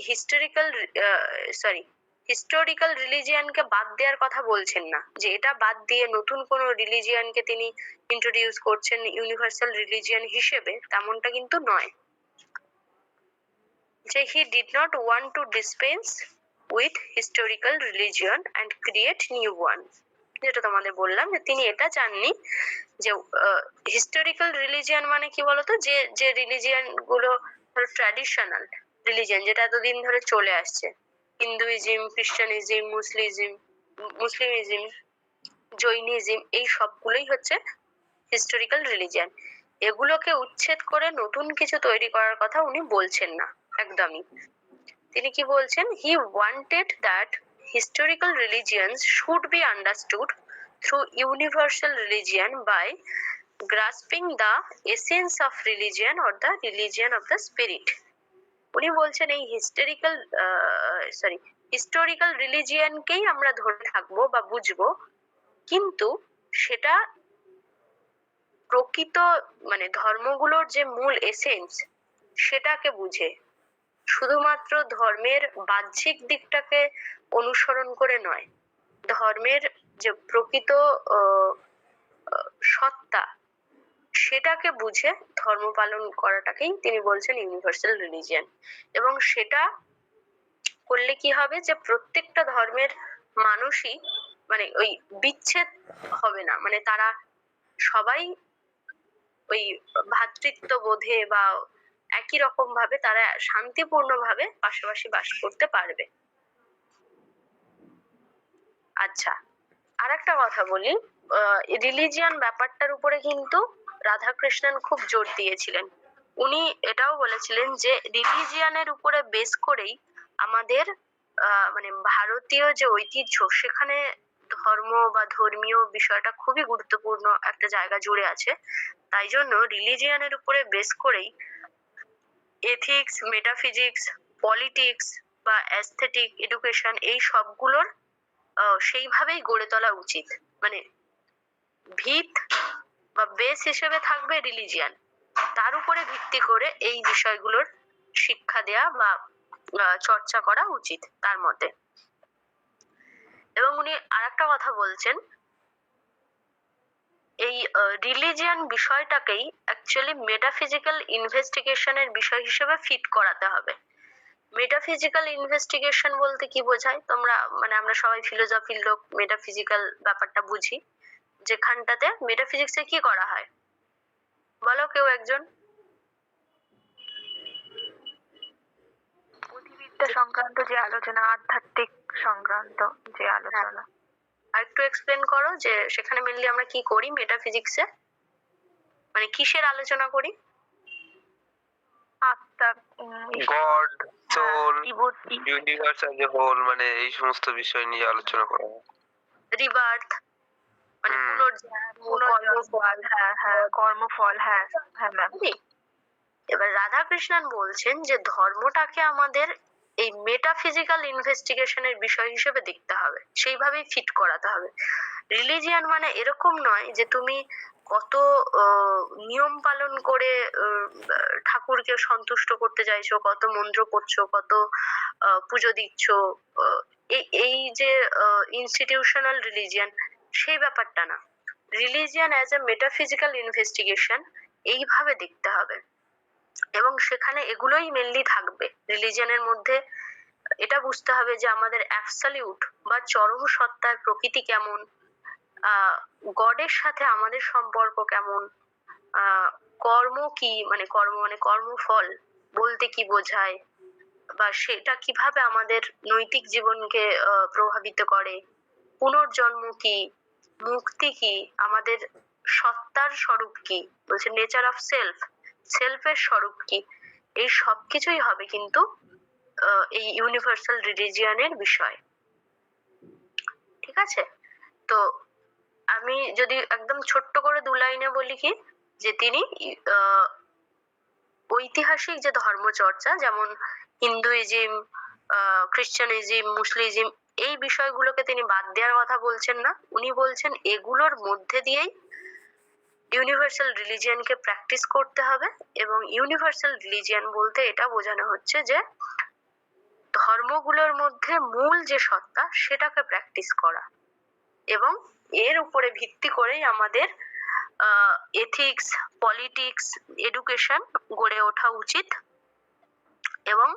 হিস্টোরিক্যাল রিলিজিয়ানকে বাদ দেওয়ার কথা বলছেন না, যে এটা বাদ দিয়ে নতুন কোনো রিলিজিয়ানকে তিনি ইন্ট্রোডিউস করছেন ইউনিভার্সাল রিলিজিয়ান হিসেবে, তেমনটা কিন্তু নয়। যে he did not want to dispense with historical religion and create new one, যেটা তোমাদের বললাম, যে তিনি এটা চাননি যে হিস্টোরিক্যাল রিলিজিয়ান মানে কি বলতো, যে যে রিলিজিয়ান গুলো ট্র্যাডিশনাল রিলিজিয়ান, যেটা এতদিন ধরে চলে আসছে, হিন্দুইজম, খ্রিস্টানিজম, মুসলিমিজম, জৈনিজম, এই সবগুলোই হচ্ছে হিস্টোরিক্যাল রিলিজিয়ান। এগুলোকে উচ্ছেদ করে নতুন কিছু তৈরি করার কথা উনি বলছেন না একদমই। তিনি কি বলছেন? He wanted that historical religions should be understood through universal religion by grasping the essence of religion or the religion of the spirit. উনি বলছেন এই হিস্টোরিক্যাল রিলিজিয়ানকেই আমরা ধরে থাকবো বা বুঝবো, কিন্তু সেটা প্রকৃত মানে ধর্মগুলোর যে মূল এসেন্স সেটাকে বুঝে, শুধুমাত্র ধর্মের বাহ্যিক দিকটাকে অনুসরণ করে নয়, ধর্মের যে প্রকৃত সত্তা সেটাকে বুঝে ধর্ম পালন করাটাকেই তিনি বলছেন ইউনিভার্সাল রিলিজিয়ান। এবং সেটা করলে কি হবে যে প্রত্যেকটা ধর্মের মানুষই মানে ওই বিচ্ছেদ হবে না, মানে তারা সবাই ওই ভ্রাতৃত্ব বোধে বা একই রকম ভাবে তারা শান্তিপূর্ণ ভাবে পাশাপাশি বাস করতে পারবে। আচ্ছা, আর একটা কথা বলি, রিলিজিয়ান ব্যাপারটার উপরে কিন্তু রাধাকৃষ্ণন খুব জোর দিয়েছিলেন। উনি এটাও বলেছিলেন যে রিলিজিয়ানের উপরে বেস করেই আমাদের মানে ভারতীয় যে ঐতিহ্য সেখানে ধর্ম বা ধর্মীয় বিষয়টা খুবই গুরুত্বপূর্ণ একটা জায়গা জুড়ে আছে। তাই জন্য রিলিজিয়ানের উপরে বেস করেই এথিক্স, মেটাফিজিক্স, পলিটিক্স বা অ্যাস্থেটিক এডুকেশন এই সবগুলোর সেইভাবেই গড়ে তোলা উচিত। মানে ভিত বা বেস হিসেবে থাকবে রিলিজিয়ান, তার উপরে ভিত্তি করে এই বিষয়গুলোর শিক্ষা দেয়া বা চর্চা করা উচিত তার মতে। এবং উনি আরেকটা কথা বলছেন, এই রিলিজিয়ান বিষয়টাকেই অ্যাকচুয়ালি মেটাফিজিক্যাল ইনভেস্টিগেশনের বিষয় হিসেবে ফিট করাতে হবে। মেটাফিজিক্যাল ইনভেস্টিগেশন বলতে কি বোঝায় তোমরা, মানে আমরা সবাই ফিলোসফির লোক, মেটাফিজিক্যাল ব্যাপারটা বুঝি, যেখানটাতে মেটাফিজিক্সে কি করা হয় বলো কেউ একজন? বুদ্ধিবিদ্যা সংক্রান্ত যে আলোচনা, আধ্যাত্মিক সংক্রান্ত যে আলোচনা। আর একটু এক্সপ্লেন করো যে সেখানে মেনলি আমরা কি করি মেটাফিজিক্সে, মানে কিসের আলোচনা করি? আত্মা, গড, সোল, বিভূতি, ইউনিভার্স অ্যাজ এ হোল, মানে এই সমস্ত বিষয় নিয়ে আলোচনা করা হয়। রিবার্থ মানে কর্মফল, কর্মফল, হ্যাঁ ম্যাম। এবার রাধাকৃষ্ণন বলছেন যে ধর্মটাকে আমাদের এই মেটাফিজিক্যাল ইনভেস্টিগেশনের বিষয় হিসেবে দেখতে হবে, সেইভাবেই ফিট করাতে হবে। রিলিজিয়ান মানে এরকম নয় যে তুমি কত নিয়ম পালন করে ঠাকুরকে সন্তুষ্ট করতে চাইছো, কত মন্ত্র করছো, কত পুজো দিচ্ছ, এই যে ইনস্টিটিউশনাল রিলিজিয়ান সেই ব্যাপারটা না। Religion as a metaphysical investigation এইভাবে দেখতে হবে, এবং সেখানে এগুলোই মেনলি থাকবে। রিলিজিয়ানের মধ্যে এটা বুঝতে হবে যে আমাদের অ্যাবসলিউট বা চরম সত্তার প্রকৃতি কেমন, গডের সাথে আমাদের সম্পর্ক কেমন, কর্ম কি, মানে কর্মফল বলতে কি বোঝায়, বা সেটা কিভাবে আমাদের নৈতিক জীবনকে প্রভাবিত করে, পুনর্জন্ম কি, মুক্তি কি, আমাদের সত্তার স্বরূপ কি, বলছে নেচার অফ সেলফের স্বরূপ কি, এই সবকিছুই হবে কিন্তু এই ইউনিভার্সাল রিলিজিয়ানের বিষয়। ঠিক আছে? তো আমি যদি একদম ছোট্ট করে দু লাইনে বলি কি, যে তিনি ঐতিহাসিক যে ধর্মচর্চা, যেমন হিন্দুইজম, খ্রিস্টানিজম, মুসলিম, এই বিষয়গুলোকে তিনি বাদ দেওয়ার কথা বলছেন না। উনি বলছেন এগুলোর মধ্যে দিয়েই ইউনিভার্সাল রিলিজিয়ানকে প্র্যাকটিস করতে হবে। এবং ইউনিভার্সাল রিলিজিয়ান বলতে এটা বোঝানো হচ্ছে যে ধর্মগুলোর মধ্যে মূল যে সত্তা সেটাকে প্র্যাকটিস করা, এবং এর উপরে ভিত্তি করেই আমাদের এথিক্স, পলিটিক্স, এডুকেশন গড়ে ওঠা উচিত। এবং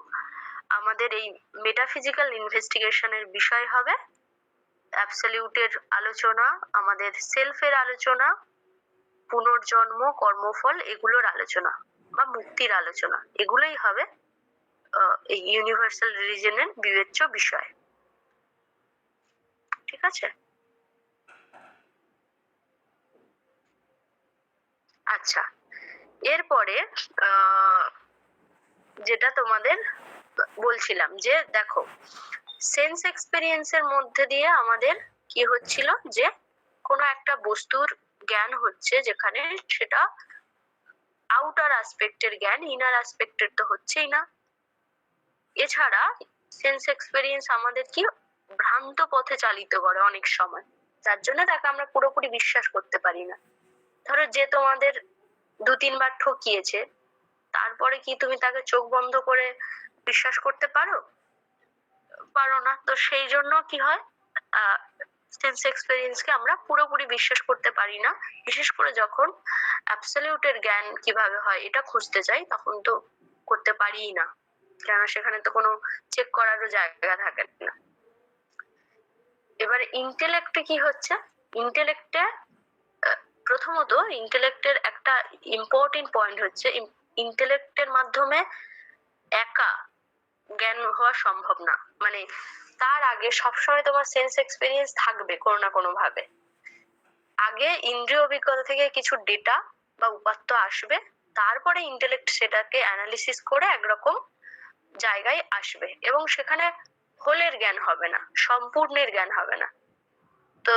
আমাদের এই মেটাফিজিক্যাল ইনভেস্টিগেশনের বিষয় হবে অ্যাবসলিউটের আলোচনা, আমাদের সেলফের আলোচনা, পুনর্জন্ম, কর্মফল, এগুলোর আলোচনা বা মুক্তির আলোচনা, এগুলোই হবে এই ইউনিভার্সাল রিলিজিয়নের বিবেচ্য বিষয়। ঠিক আছে? আচ্ছা, এরপরে যেটা তোমাদের বলছিলাম যে দেখো সেন্স এক্সপেরিয়েন্সের মধ্যে দিয়ে আমাদের কি হচ্ছিল, যে কোনো একটা বস্তুর জ্ঞান হচ্ছে, যেখানে সেটা আউটার অ্যাসপেক্টের জ্ঞান, ইনার অ্যাসপেক্টের তো হচ্ছেই না। এছাড়া সেন্স এক্সপেরিয়েন্স আমাদের কি ভ্রান্ত পথে চালিত করে অনেক সময়, যার জন্য তাকে আমরা পুরোপুরি বিশ্বাস করতে পারি না। ধরো যে তোমাদের 2-3 বার ঠকিয়েছে, তারপরে কি তুমি তাকে চোখ বন্ধ করে বিশ্বাস করতে পারো? পারো না। তো সেই জন্য কি হয়, সেন্স এক্সপেরিয়েন্সকে আমরা পুরোপুরি বিশ্বাস করতে পারি না। বিশেষ করে যখন অ্যাবসলিউটের জ্ঞান কিভাবে হয় এটা খুঁজতে চাই, তখন তো করতে পারিই না, কেন সেখানে তো কোনো চেক করারও জায়গা থাকে না। এবারে ইন্টেলেক্টে কি হচ্ছে, ইন্টেলেক্টে প্রথমত ইন্টেলেক্টের একটা ইম্পর্টেন্ট পয়েন্ট হচ্ছে, ইন্টেলেক্টের মাধ্যমে একা জ্ঞান হওয়া সম্ভব না। মানে তার আগে সবসময় তোমার সেন্স এক্সপেরিয়েন্স থাকবে কোনো না কোনো ভাবে। আগে ইন্দ্রিয় অভিজ্ঞতা থেকে কিছু ডেটা বা উপাত্ত আসবে, তারপরে ইন্টেলেক্ট সেটাকে অ্যানালিসিস করে একরকম জায়গায় আসবে, এবং সেখানে হোলের জ্ঞান হবে না, সম্পূর্ণের জ্ঞান হবে না। তো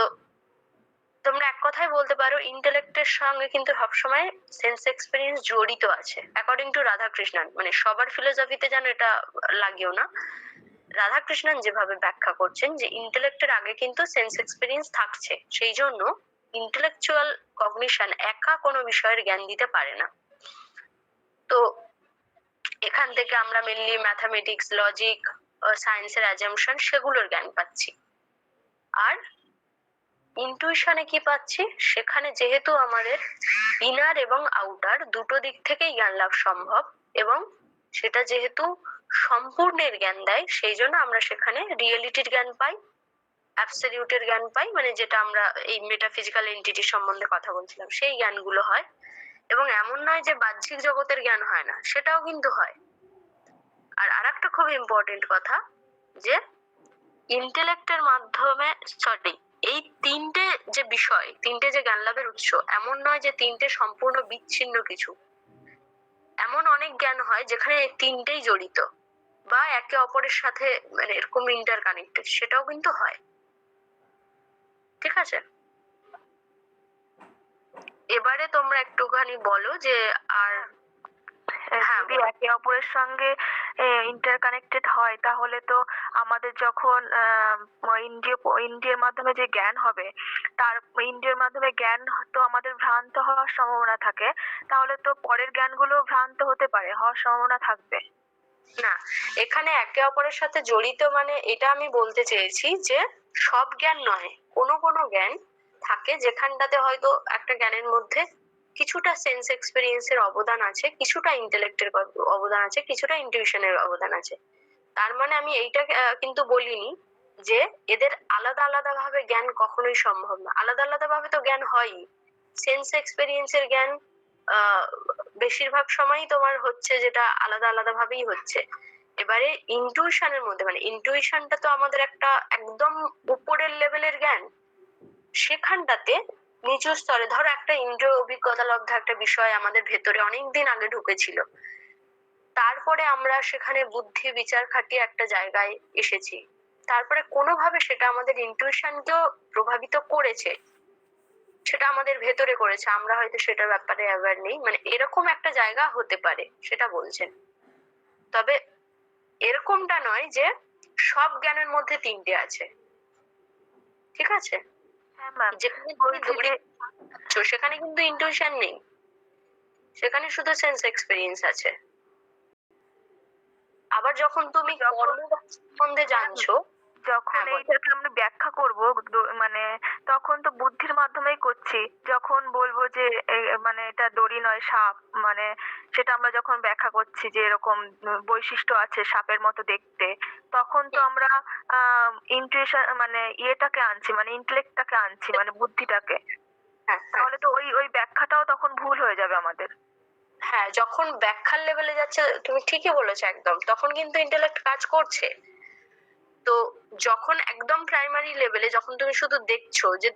তোমরা এক কথায় বলতে পারো ইন্টেলেক্টের সঙ্গে কিন্তু সবসময় সেন্স এক্সপেরিয়েন্স জড়িত আছে, অ্যাকর্ডিং টু রাধাকৃষ্ণন। মানে সবার ফিলোসফিতে যেন এটা লাগিও না। রাধাকৃষ্ণন যেভাবে ব্যাখ্যা করছেন যে ইন্টেলেক্টের আগে কিন্তু সেন্স এক্সপেরিয়েন্স থাকছে, সেই জন্য ইন্টেলেকচুয়াল কগনিশন একা কোনো বিষয়ের জ্ঞান দিতে পারে না। তো এখান থেকে আমরা মেনলি ম্যাথামেটিক্স, লজিক, সায়েন্সের অ্যাজাম্পশন সেগুলোর জ্ঞান পাচ্ছি। আর ইনটুইশনে কি পাচ্ছি, সেখানে যেহেতু আমাদের ইনার এবং আউটার দুটো দিক থেকেই জ্ঞান লাভ সম্ভব, এবং সেটা যেহেতু সম্পূর্ণের জ্ঞান দেয়, সেই জন্য আমরা সেখানে রিয়েলিটির জ্ঞান পাই, অ্যাবসলিউটের জ্ঞান পাই, মানে যেটা আমরা এই মেটাফিজিক্যাল এন্টিটি সম্বন্ধে কথা বলছিলাম সেই জ্ঞানগুলো হয়। এবং এমন নয় যে বাহ্যিক জগতের জ্ঞান হয় না, সেটাও কিন্তু হয়। আর আরেকটা খুব ইম্পর্টেন্ট কথা, যে ইন্টেলেক্টের মাধ্যমে এই তিনটে যে বিষয়, তিনটে যে জ্ঞান লাভের উৎস, এমন নয় যে তিনটে সম্পূর্ণ বিচ্ছিন্ন কিছু। এমন অনেক জ্ঞান হয় যেখানে তিনটেই জড়িত বা একে অপরের সাথে মানে এরকম ইন্টার কানেক্টেড, সেটাও কিন্তু হয়। ঠিক আছে, এবারে তোমরা একটুখানি বলো যে আর হ্যাঁ, যদি একে অপরের সঙ্গে ইন্টারকানেক্টেড হয়, তাহলে তো আমাদের যখন ইন্দ্রিয়ের মাধ্যমে যে জ্ঞান হবে, তার ইন্দ্রিয়ের মাধ্যমে জ্ঞান তো আমাদের ভ্রান্ত হওয়ার সম্ভাবনা থাকে, তাহলে তো পরের জ্ঞানগুলো ভ্রান্ত হতে পারে, হওয়ার সম্ভাবনা থাকবে না। এখানে একে অপরের সাথে জড়িত মানে এটা আমি বলতে চেয়েছি যে সব জ্ঞান নয়, কোনো কোনো জ্ঞান থাকে যেখানটাতে হয়তো একটা জ্ঞানের মধ্যে কিছুটা সেন্স এক্সপেরিয়েন্সের অবদান আছে, কিছুটা ইন্টেলেক্টের অবদান আছে, কিছুটা ইনটিউশনের অবদান আছে। তার মানে আমি এইটা কিন্তু বলিনি যে এদের আলাদা আলাদা ভাবে জ্ঞান কখনোই সম্ভব না। আলাদা আলাদা ভাবে তো জ্ঞান হয়ই। সেন্স এক্সপেরিয়েন্সের জ্ঞান বেশিরভাগ সময়ই তোমার হচ্ছে যেটা আলাদা আলাদা ভাবেই হচ্ছে। এবারে ইনটিউশনের মধ্যে, মানে ইনটিউশনটা তো আমাদের একটা একদম উপরের লেভেলের জ্ঞান, সেখানটাতে নিচু স্তরে ধরো একটা ইন্দ্রিয় অভিজ্ঞতা লব্ধ একটা বিষয় আমাদের ভেতরে অনেকদিন আগে ঢুকেছিল, তারপরে আমরা সেখানে বুদ্ধি বিচার খাটিয়ে একটা জায়গায় এসেছি, তারপরে কোনোভাবে সেটা আমাদের ইনটিউশনকেও প্রভাবিত করেছে, সেটা আমাদের ভেতরে করেছে, আমরা হয়তো সেটার ব্যাপারে অ্যাওয়্যার নেই, মানে এরকম একটা জায়গা হতে পারে, সেটা বলছেন। তবে এরকমটা নয় যে সব জ্ঞানের মধ্যে তিনটে আছে। ঠিক আছে, হ্যাঁ ম্যাম, যেখানে তুমি দড়ি টানছো, সেখানে কিন্তু ইনটিউশন নেই, সেখানে শুধু সেন্স এক্সপেরিয়েন্স আছে। আবার যখন তুমি কর্ম সম্বন্ধে জানছো, যখন এইটাকে আমরা ব্যাখ্যা করব, মানে তখন তো বুদ্ধির মাধ্যমেই করছি। যখন বলবো যে মানে এটা দড়ি নয় সাপ, মানে সেটা আমরা যখন ব্যাখ্যা করছি যে এরকম বৈশিষ্ট্য আছে সাপের মতো দেখতে, তখন তো আমরা ইনটিউশন মানে ইয়েটাকে আনছি, মানে ইন্টেলেক্টটাকে আনছি, মানে বুদ্ধিটাকে। তাহলে তো ওই ব্যাখ্যাটাও তখন ভুল হয়ে যাবে আমাদের। হ্যাঁ, যখন ব্যাখ্যার লেভেলে যাচ্ছে, তুমি ঠিকই বলেছো একদম, তখন কিন্তু ইন্টেলেক্ট কাজ করছে। তো যখন একদম প্রাইমারি লেভেলে, যখন তুমি শুধু দেখছো যে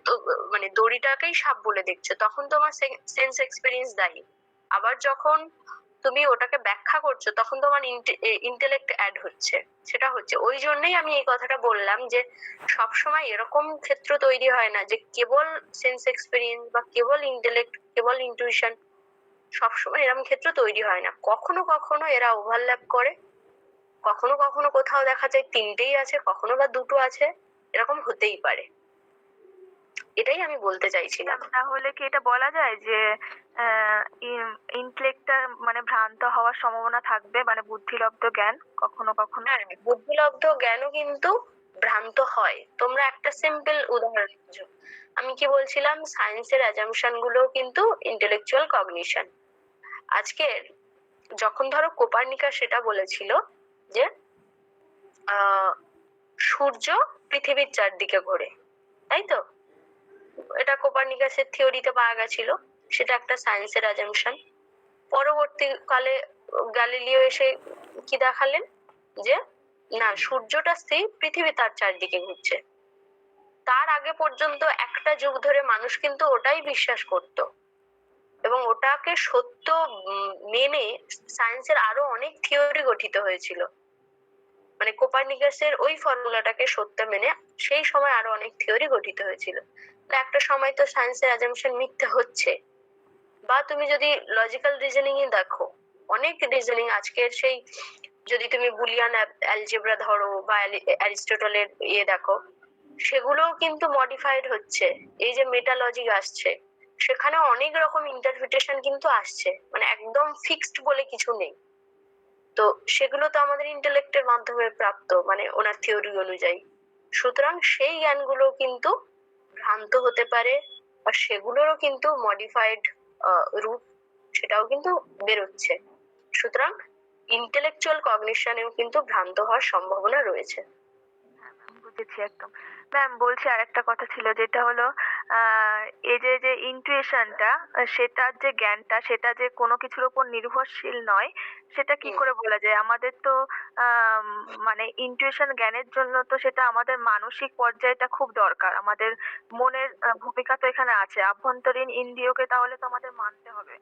মানে দড়িটাকেই সাপ বলে দেখছো, তখন তোমার সেন্স এক্সপেরিয়েন্স দায়ী। আবার যখন তুমি ওটাকে ব্যাখ্যা করছো তখন তোমার ইন্টেলেক্ট অ্যাড হচ্ছে। সেটা হচ্ছে ওই জন্যই আমি এই কথাটা বললাম যে সবসময় এরকম ক্ষেত্র তৈরি হয় না যে কেবল সেন্স এক্সপিরিয়েন্স বা কেবল ইন্টেলেক্ট, কেবল ইন্টুইশন, সবসময় এরকম ক্ষেত্র তৈরি হয় না। কখনো কখনো এরা ওভারল্যাপ করে, কখনো কখনো কোথাও দেখা যায় তিনটেই আছে, কখনো বা দুটো আছে, এরকম হতেই পারে। এটাই আমি বলতে চাইছিলাম। তাহলে কি এটা বলা যায় যে ইন্টেলেক্টটা মানে ভ্রান্ত হওয়ার সম্ভাবনা থাকবে, মানে বুদ্ধিলব্ধ জ্ঞান কখনো কখনো? হ্যাঁ, বুদ্ধিলব্ধ জ্ঞানও কিন্তু ভ্রান্ত হয়। তোমরা একটা সিম্পল উদাহরণ বুঝো। আমি কি বলছিলাম, সায়েন্সের অ্যাজাম্পশন গুলো কিন্তু ইন্টেলেকচুয়াল কগনিশন। আজকের যখন ধরো কোপার্নিকাস সেটা বলেছিল যে সূর্য পৃথিবীর চারদিকে ঘোরে, তাই তো? এটা কোপার্নিকাসের থিওরিতে পাওয়া গেছিল, সেটা একটা সায়েন্সের অ্যাজাম্পশন। পরবর্তীকালে গ্যালিলিও এসে কি দেখালেন যে না, সূর্যটা স্থির, পৃথিবী তার চারদিকে ঘুরছে। তার আগে পর্যন্ত একটা যুগ ধরে মানুষ কিন্তু ওটাই বিশ্বাস করত এবং ওটাকে সত্য মেনে সায়েন্সের আরো অনেক থিওরি গঠিত হয়েছিল। মানে কোপার্নিকাসের ওই ফর্মুলাটাকে সত্য মেনে সেই সময় আরো অনেক থিওরি গঠিত হয়েছিল। তো একটা সময় তো সায়েন্সের অ্যাজাম্পশন মিথ্যে হচ্ছে। বা তুমি যদি লজিক্যাল রিজনিং ই দেখো, অনেক রিজনিং আজকের সেই, যদি তুমি বুলিয়ান অ্যালজেব্রা ধরো বা অ্যারিস্টটলের দেখো, সেগুলোও কিন্তু মডিফাইড হচ্ছে। এই যে মেটা লজিক আসছে, সেখানে অনেক রকম ইন্টারপ্রিটেশন কিন্তু আসছে, মানে একদম ফিক্সড বলে কিছু নেই। তো সেগুলো তো আমাদের ইন্টেলেক্টের মাধ্যমে প্রাপ্ত, মানে ওনার থিওরি অনুযায়ী। সুতরাং সেই জ্ঞানগুলো কিন্তু ভ্রান্ত হতে পারে, আর সেগুলোরও কিন্তু মডিফাইড রূপ সেটাও কিন্তু বেরোচ্ছে। সুতরাং ইন্টেলেকচুয়াল কগনিশনেও কিন্তু ভ্রান্ত হওয়ার সম্ভাবনা রয়েছে। বুঝেছি একদম। ম্যাম বলছি আরেকটা কথা ছিল, যেটা হলো এই যে ইন্টুইশনটা, সেটার যে জ্ঞানটা, সেটা যে কোনো কিছুর উপর নির্ভরশীল নয়, সেটা কি করে বলা যায়? আমাদের তো মানে ইন্টুইশন জ্ঞানের জন্য তো সেটা আমাদের মানসিক পর্যায়টা খুব দরকার, আমাদের মনের ভূমিকা তো এখানে আছে, আভ্যন্তরীণ ইন্দ্রিয়কে তাহলে তো আমাদের মানতে হবে।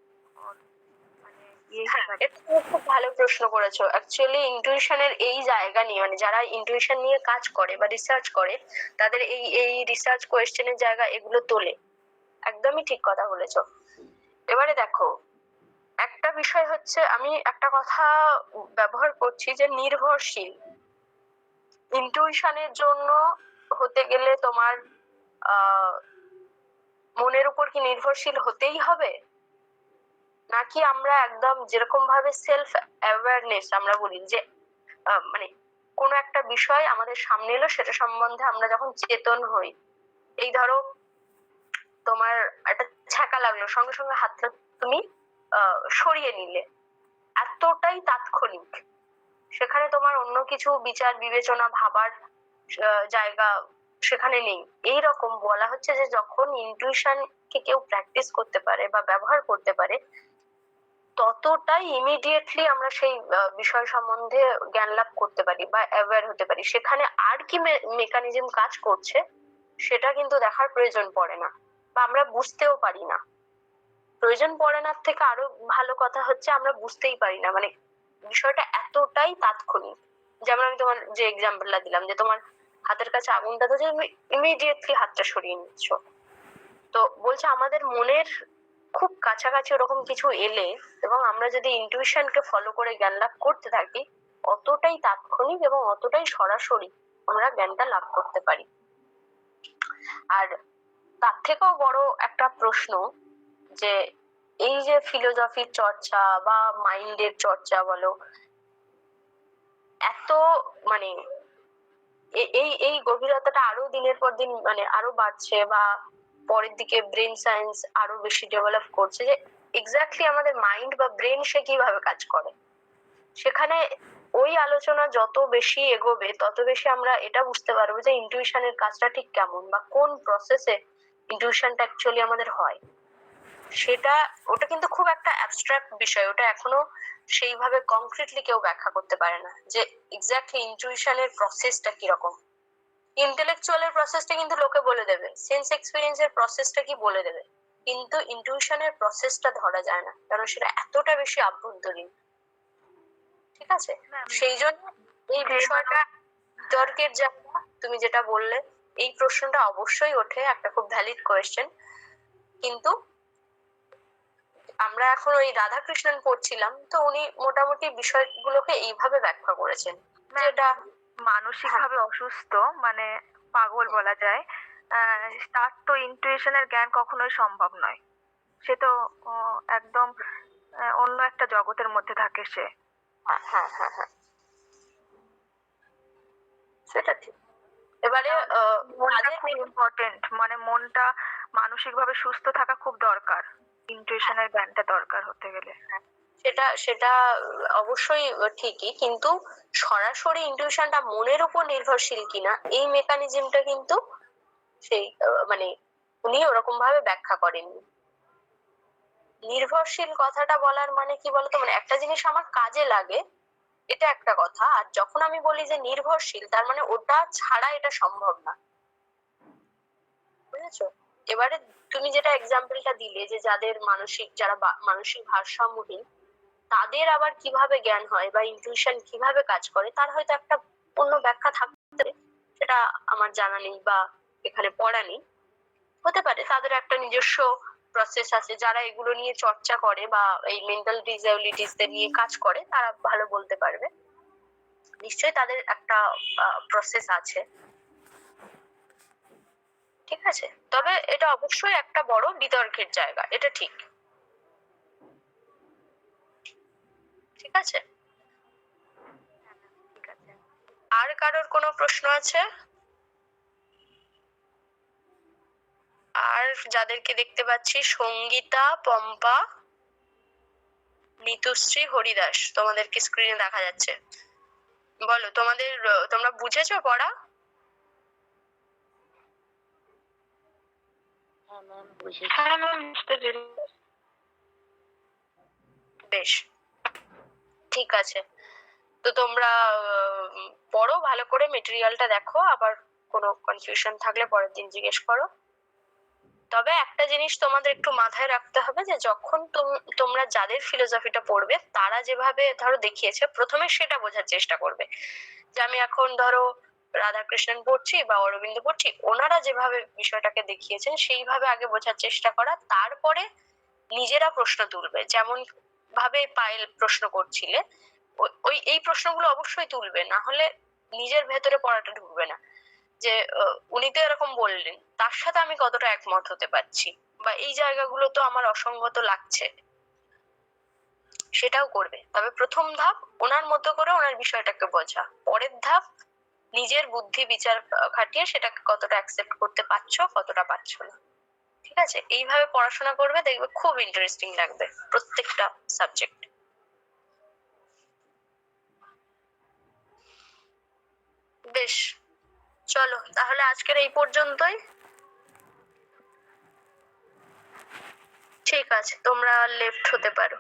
মানে হ্যাঁ, এটা তুমি খুব ভালো প্রশ্ন করেছো। অ্যাকচুয়ালি ইন্টুইশনের এই জায়গা নিয়ে, মানে যারা ইন্টুইশন নিয়ে কাজ করে বা রিসার্চ করে, তাদের এই রিসার্চ কোয়েশ্চেনের জায়গা এগুলো তোলে। একদমই ঠিক কথা বলেছো। এবারে দেখো, একটা বিষয় হচ্ছে, আমি একটা কথা ব্যবহার করছি যে নির্ভরশীল। ইন্টুইশনের জন্য হতে গেলে তোমার মনের উপর কি নির্ভরশীল হতেই হবে, নাকি আমরা একদম যেরকম ভাবে সেলফ অ্যাওয়ারনেস আমরা বলি যে মানে কোনো একটা বিষয় আমাদের সামনে এলো, সেটা সম্বন্ধে আমরা যখন চেতন হই, এই ধরো তোমার একটা ছ্যাঁকা লাগলো, সঙ্গে সঙ্গে হাতটা তুমি সরিয়ে নিলে, এতটাই তাৎক্ষণিক, সেখানে তোমার অন্য কিছু বিচার বিবেচনা ভাবার জায়গা সেখানে নেই। এইরকম বলা হচ্ছে যে যখন ইন্টুইশনকে কেউ প্র্যাকটিস করতে পারে বা ব্যবহার করতে পারে, ততটাই ইমিডিয়েটলি আমরা সেই বিষয় সম্বন্ধে জ্ঞান লাভ করতে পারি বা অ্যাওয়্যার হতে পারি। সেখানে আর কি মেকানিজম কাজ করছে সেটা কিন্তু দেখার প্রয়োজন পড়ে না, বা আমরা বুঝতেও পারি না। প্রয়োজন পড়ে না থেকে আরো ভালো কথা হচ্ছে আমরা বুঝতেই পারি না, মানে বিষয়টা এতটাই তাৎক্ষণিক। যেমন আমি তোমার যে এক্সাম্পলটা দিলাম, যে তোমার হাতের কাছে আগুনটা ধরছে, তুমি ইমিডিয়েটলি হাতটা সরিয়ে নিচ্ছ। তো বলছে আমাদের মনের খুব কাছাকাছি ওরকম কিছু এলে এবং আমরা যদি ইন্টুইশনকে ফলো করে জ্ঞান লাভ করতে থাকি, অতটাই তাৎক্ষণিক এবং অতটাই সরাসরি আমরা জ্ঞানটা লাভ করতে পারি। আর তার থেকেও বড় একটা প্রশ্ন, যে এই যে ফিলোসফির চর্চা বা মাইন্ডের চর্চা বলো, এত মানে এই এই গভীরতাটা আরো দিনের পর দিন মানে আরো বাড়ছে, বা পরের দিকে ব্রেন সায়েন্স আরো বেশি ডেভেলপ করছে, যে এক্স্যাক্টলি আমাদের মাইন্ড বা ব্রেন সে কিভাবে কাজ করে। সেখানে ওই আলোচনা যত বেশি এগোবে তত বেশি আমরা এটা বুঝতে পারবো যে ইন্টুইশনের কাজটা ঠিক কেমন, বা কোন প্রসেসে ইন্টুইশনটা অ্যাকচুয়ালি আমাদের হয়। সেটা ওটা কিন্তু খুব একটা অ্যাবস্ট্রাক্ট বিষয়, ওটা এখনো সেইভাবে কংক্রিটলি কেউ ব্যাখ্যা করতে পারে না যে এক্স্যাক্টলি ইন্টুইশনের প্রসেসটা কিরকম। ইন্টেলেকচুয়ালের প্রসেসটা কিন্তু লোকে বলে দেবে, সেন্স এক্সপিরিয়েন্সের প্রসেসটা কি বলে দেবে, কিন্তু ইনটিউশনের প্রসেসটা ধরা যায় না, কারণ সেটা এতটা বেশি আভ্যন্তরীণ। ঠিক আছে, সেই জন্য এই বিষয়টা বিতর্কের জায়গা। তুমি যেটা বললে, এই প্রশ্নটা অবশ্যই ওঠে, একটা খুব ভ্যালিড কোয়েশ্চেন। কিন্তু আমরা এখন ওই রাধাকৃষ্ণন পড়ছিলাম, তো উনি মোটামুটি বিষয়গুলোকে এইভাবে ব্যাখ্যা করেছেন, যেটা মানসিক ভাবে অসুস্থ মানে পাগল বলা যায়, তার তো ইন্টুইশনের জ্ঞান কখনোই সম্ভব নয়। সে তো একদম অন্য একটা জগতের মধ্যে থাকে সে। হ্যাঁ হ্যাঁ হ্যাঁ, সেটা ঠিক। এবারে মনটা খুব ইম্পর্টেন্ট, মানে মনটা মানসিক ভাবে সুস্থ থাকা খুব দরকার, ইন্টুইশনের জ্ঞানটা দরকার হতে গেলে। সেটা সেটা অবশ্যই ঠিকই, কিন্তু সরাসরি ইনটিউশনটা মনের উপর নির্ভরশীল কিনা এই মেকানিজমটা কিন্তু সেই মানে উনি ওরকম ভাবে ব্যাখ্যা করেননি। নির্ভরশীল কথাটা বলার মানে কি বলতো, মানে একটা জিনিস আমার কাজে লাগে, এটা একটা কথা, আর যখন আমি বলি যে নির্ভরশীল, তার মানে ওটা ছাড়া এটা সম্ভব না। বুঝেছো? এবারে তুমি যেটা এক্সাম্পলটা দিলে, যে যাদের যারা মানসিক ভারসাম্যহীন, তাদের আবার কিভাবে জ্ঞান হয় বা ইনটিউশন কিভাবে কাজ করে, তার হয়তো একটা অন্য ব্যাখ্যা থাকতে পারে, সেটা আমার জানা নেই বা এখানে পড়া নেই। হতে পারে তাদের একটা নিজস্ব প্রসেস আছে, যারা এগুলো নিয়ে চর্চা করে বা এই মেন্টাল ডিসএবিলিটিস নিয়ে কাজ করে, তারা ভালো বলতে পারবে। নিশ্চয়ই তাদের একটা প্রসেস আছে। ঠিক আছে, তবে এটা অবশ্যই একটা বড় বিতর্কের জায়গা, এটা ঠিক। ঠিক আছে, ঠিক আছে। আর কারোর কোনো প্রশ্ন আছে? আর যাদেরকে দেখতে পাচ্ছি, সঙ্গীতা, পম্পা, নিতুশ্রী, হরিদাস, তোমাদেরকে স্ক্রিনে দেখা যাচ্ছে। বলো, তোমরা বুঝেছো পড়া? হ্যাঁ ম্যাম, বুঝতে পেরেছি। বেশ, ঠিক আছে। তো তোমরা পড়ো ভালো করে, মেটেরিয়ালটা দেখো, আবার কোনো কনফিউশন থাকলে পরের দিন জিজ্ঞেস করো। তবে একটা জিনিস তোমাদের একটু মাথায় রাখতে হবে, যে যখন তোমরা যাদের ফিলোসফিটা পড়বে, তারা যেভাবে ধরো দেখিয়েছে, প্রথমে সেটা বোঝার চেষ্টা করবে। যে আমি এখন ধরো রাধাকৃষ্ণন পড়ছি বা অরবিন্দ পড়ছি, ওনারা যেভাবে বিষয়টাকে দেখিয়েছেন সেইভাবে আগে বোঝার চেষ্টা করা, তারপরে নিজেরা প্রশ্ন তুলবে। যেমন ভাবে পায়েল প্রশ্ন করছিলে, ওই এই প্রশ্নগুলো অবশ্যই তুলবে, না হলে নিজের ভেতরে পড়াটা ঢুকবে না। যে উনি তো এরকম বললেন, তার সাথে আমি কতটা একমত হতে পারছি, বা এই জায়গাগুলো তো আমার অসঙ্গত লাগছে, সেটাও করবে। তবে প্রথম ধাপ ওনার মতো করে ওনার বিষয়টাকে বোঝা, পরের ধাপ নিজের বুদ্ধি বিচার খাটিয়ে সেটাকে কতটা অ্যাকসেপ্ট করতে পারছো, কতটা পারছো না। ঠিক আছে, এইভাবে পড়াশোনা করবে, দেখবে খুব ইন্টারেস্টিং লাগবে প্রত্যেকটা সাবজেক্ট। বেশ, চলো তাহলে আজকের এই পর্যন্তই। ঠিক আছে, তোমরা লেফট হতে পারো।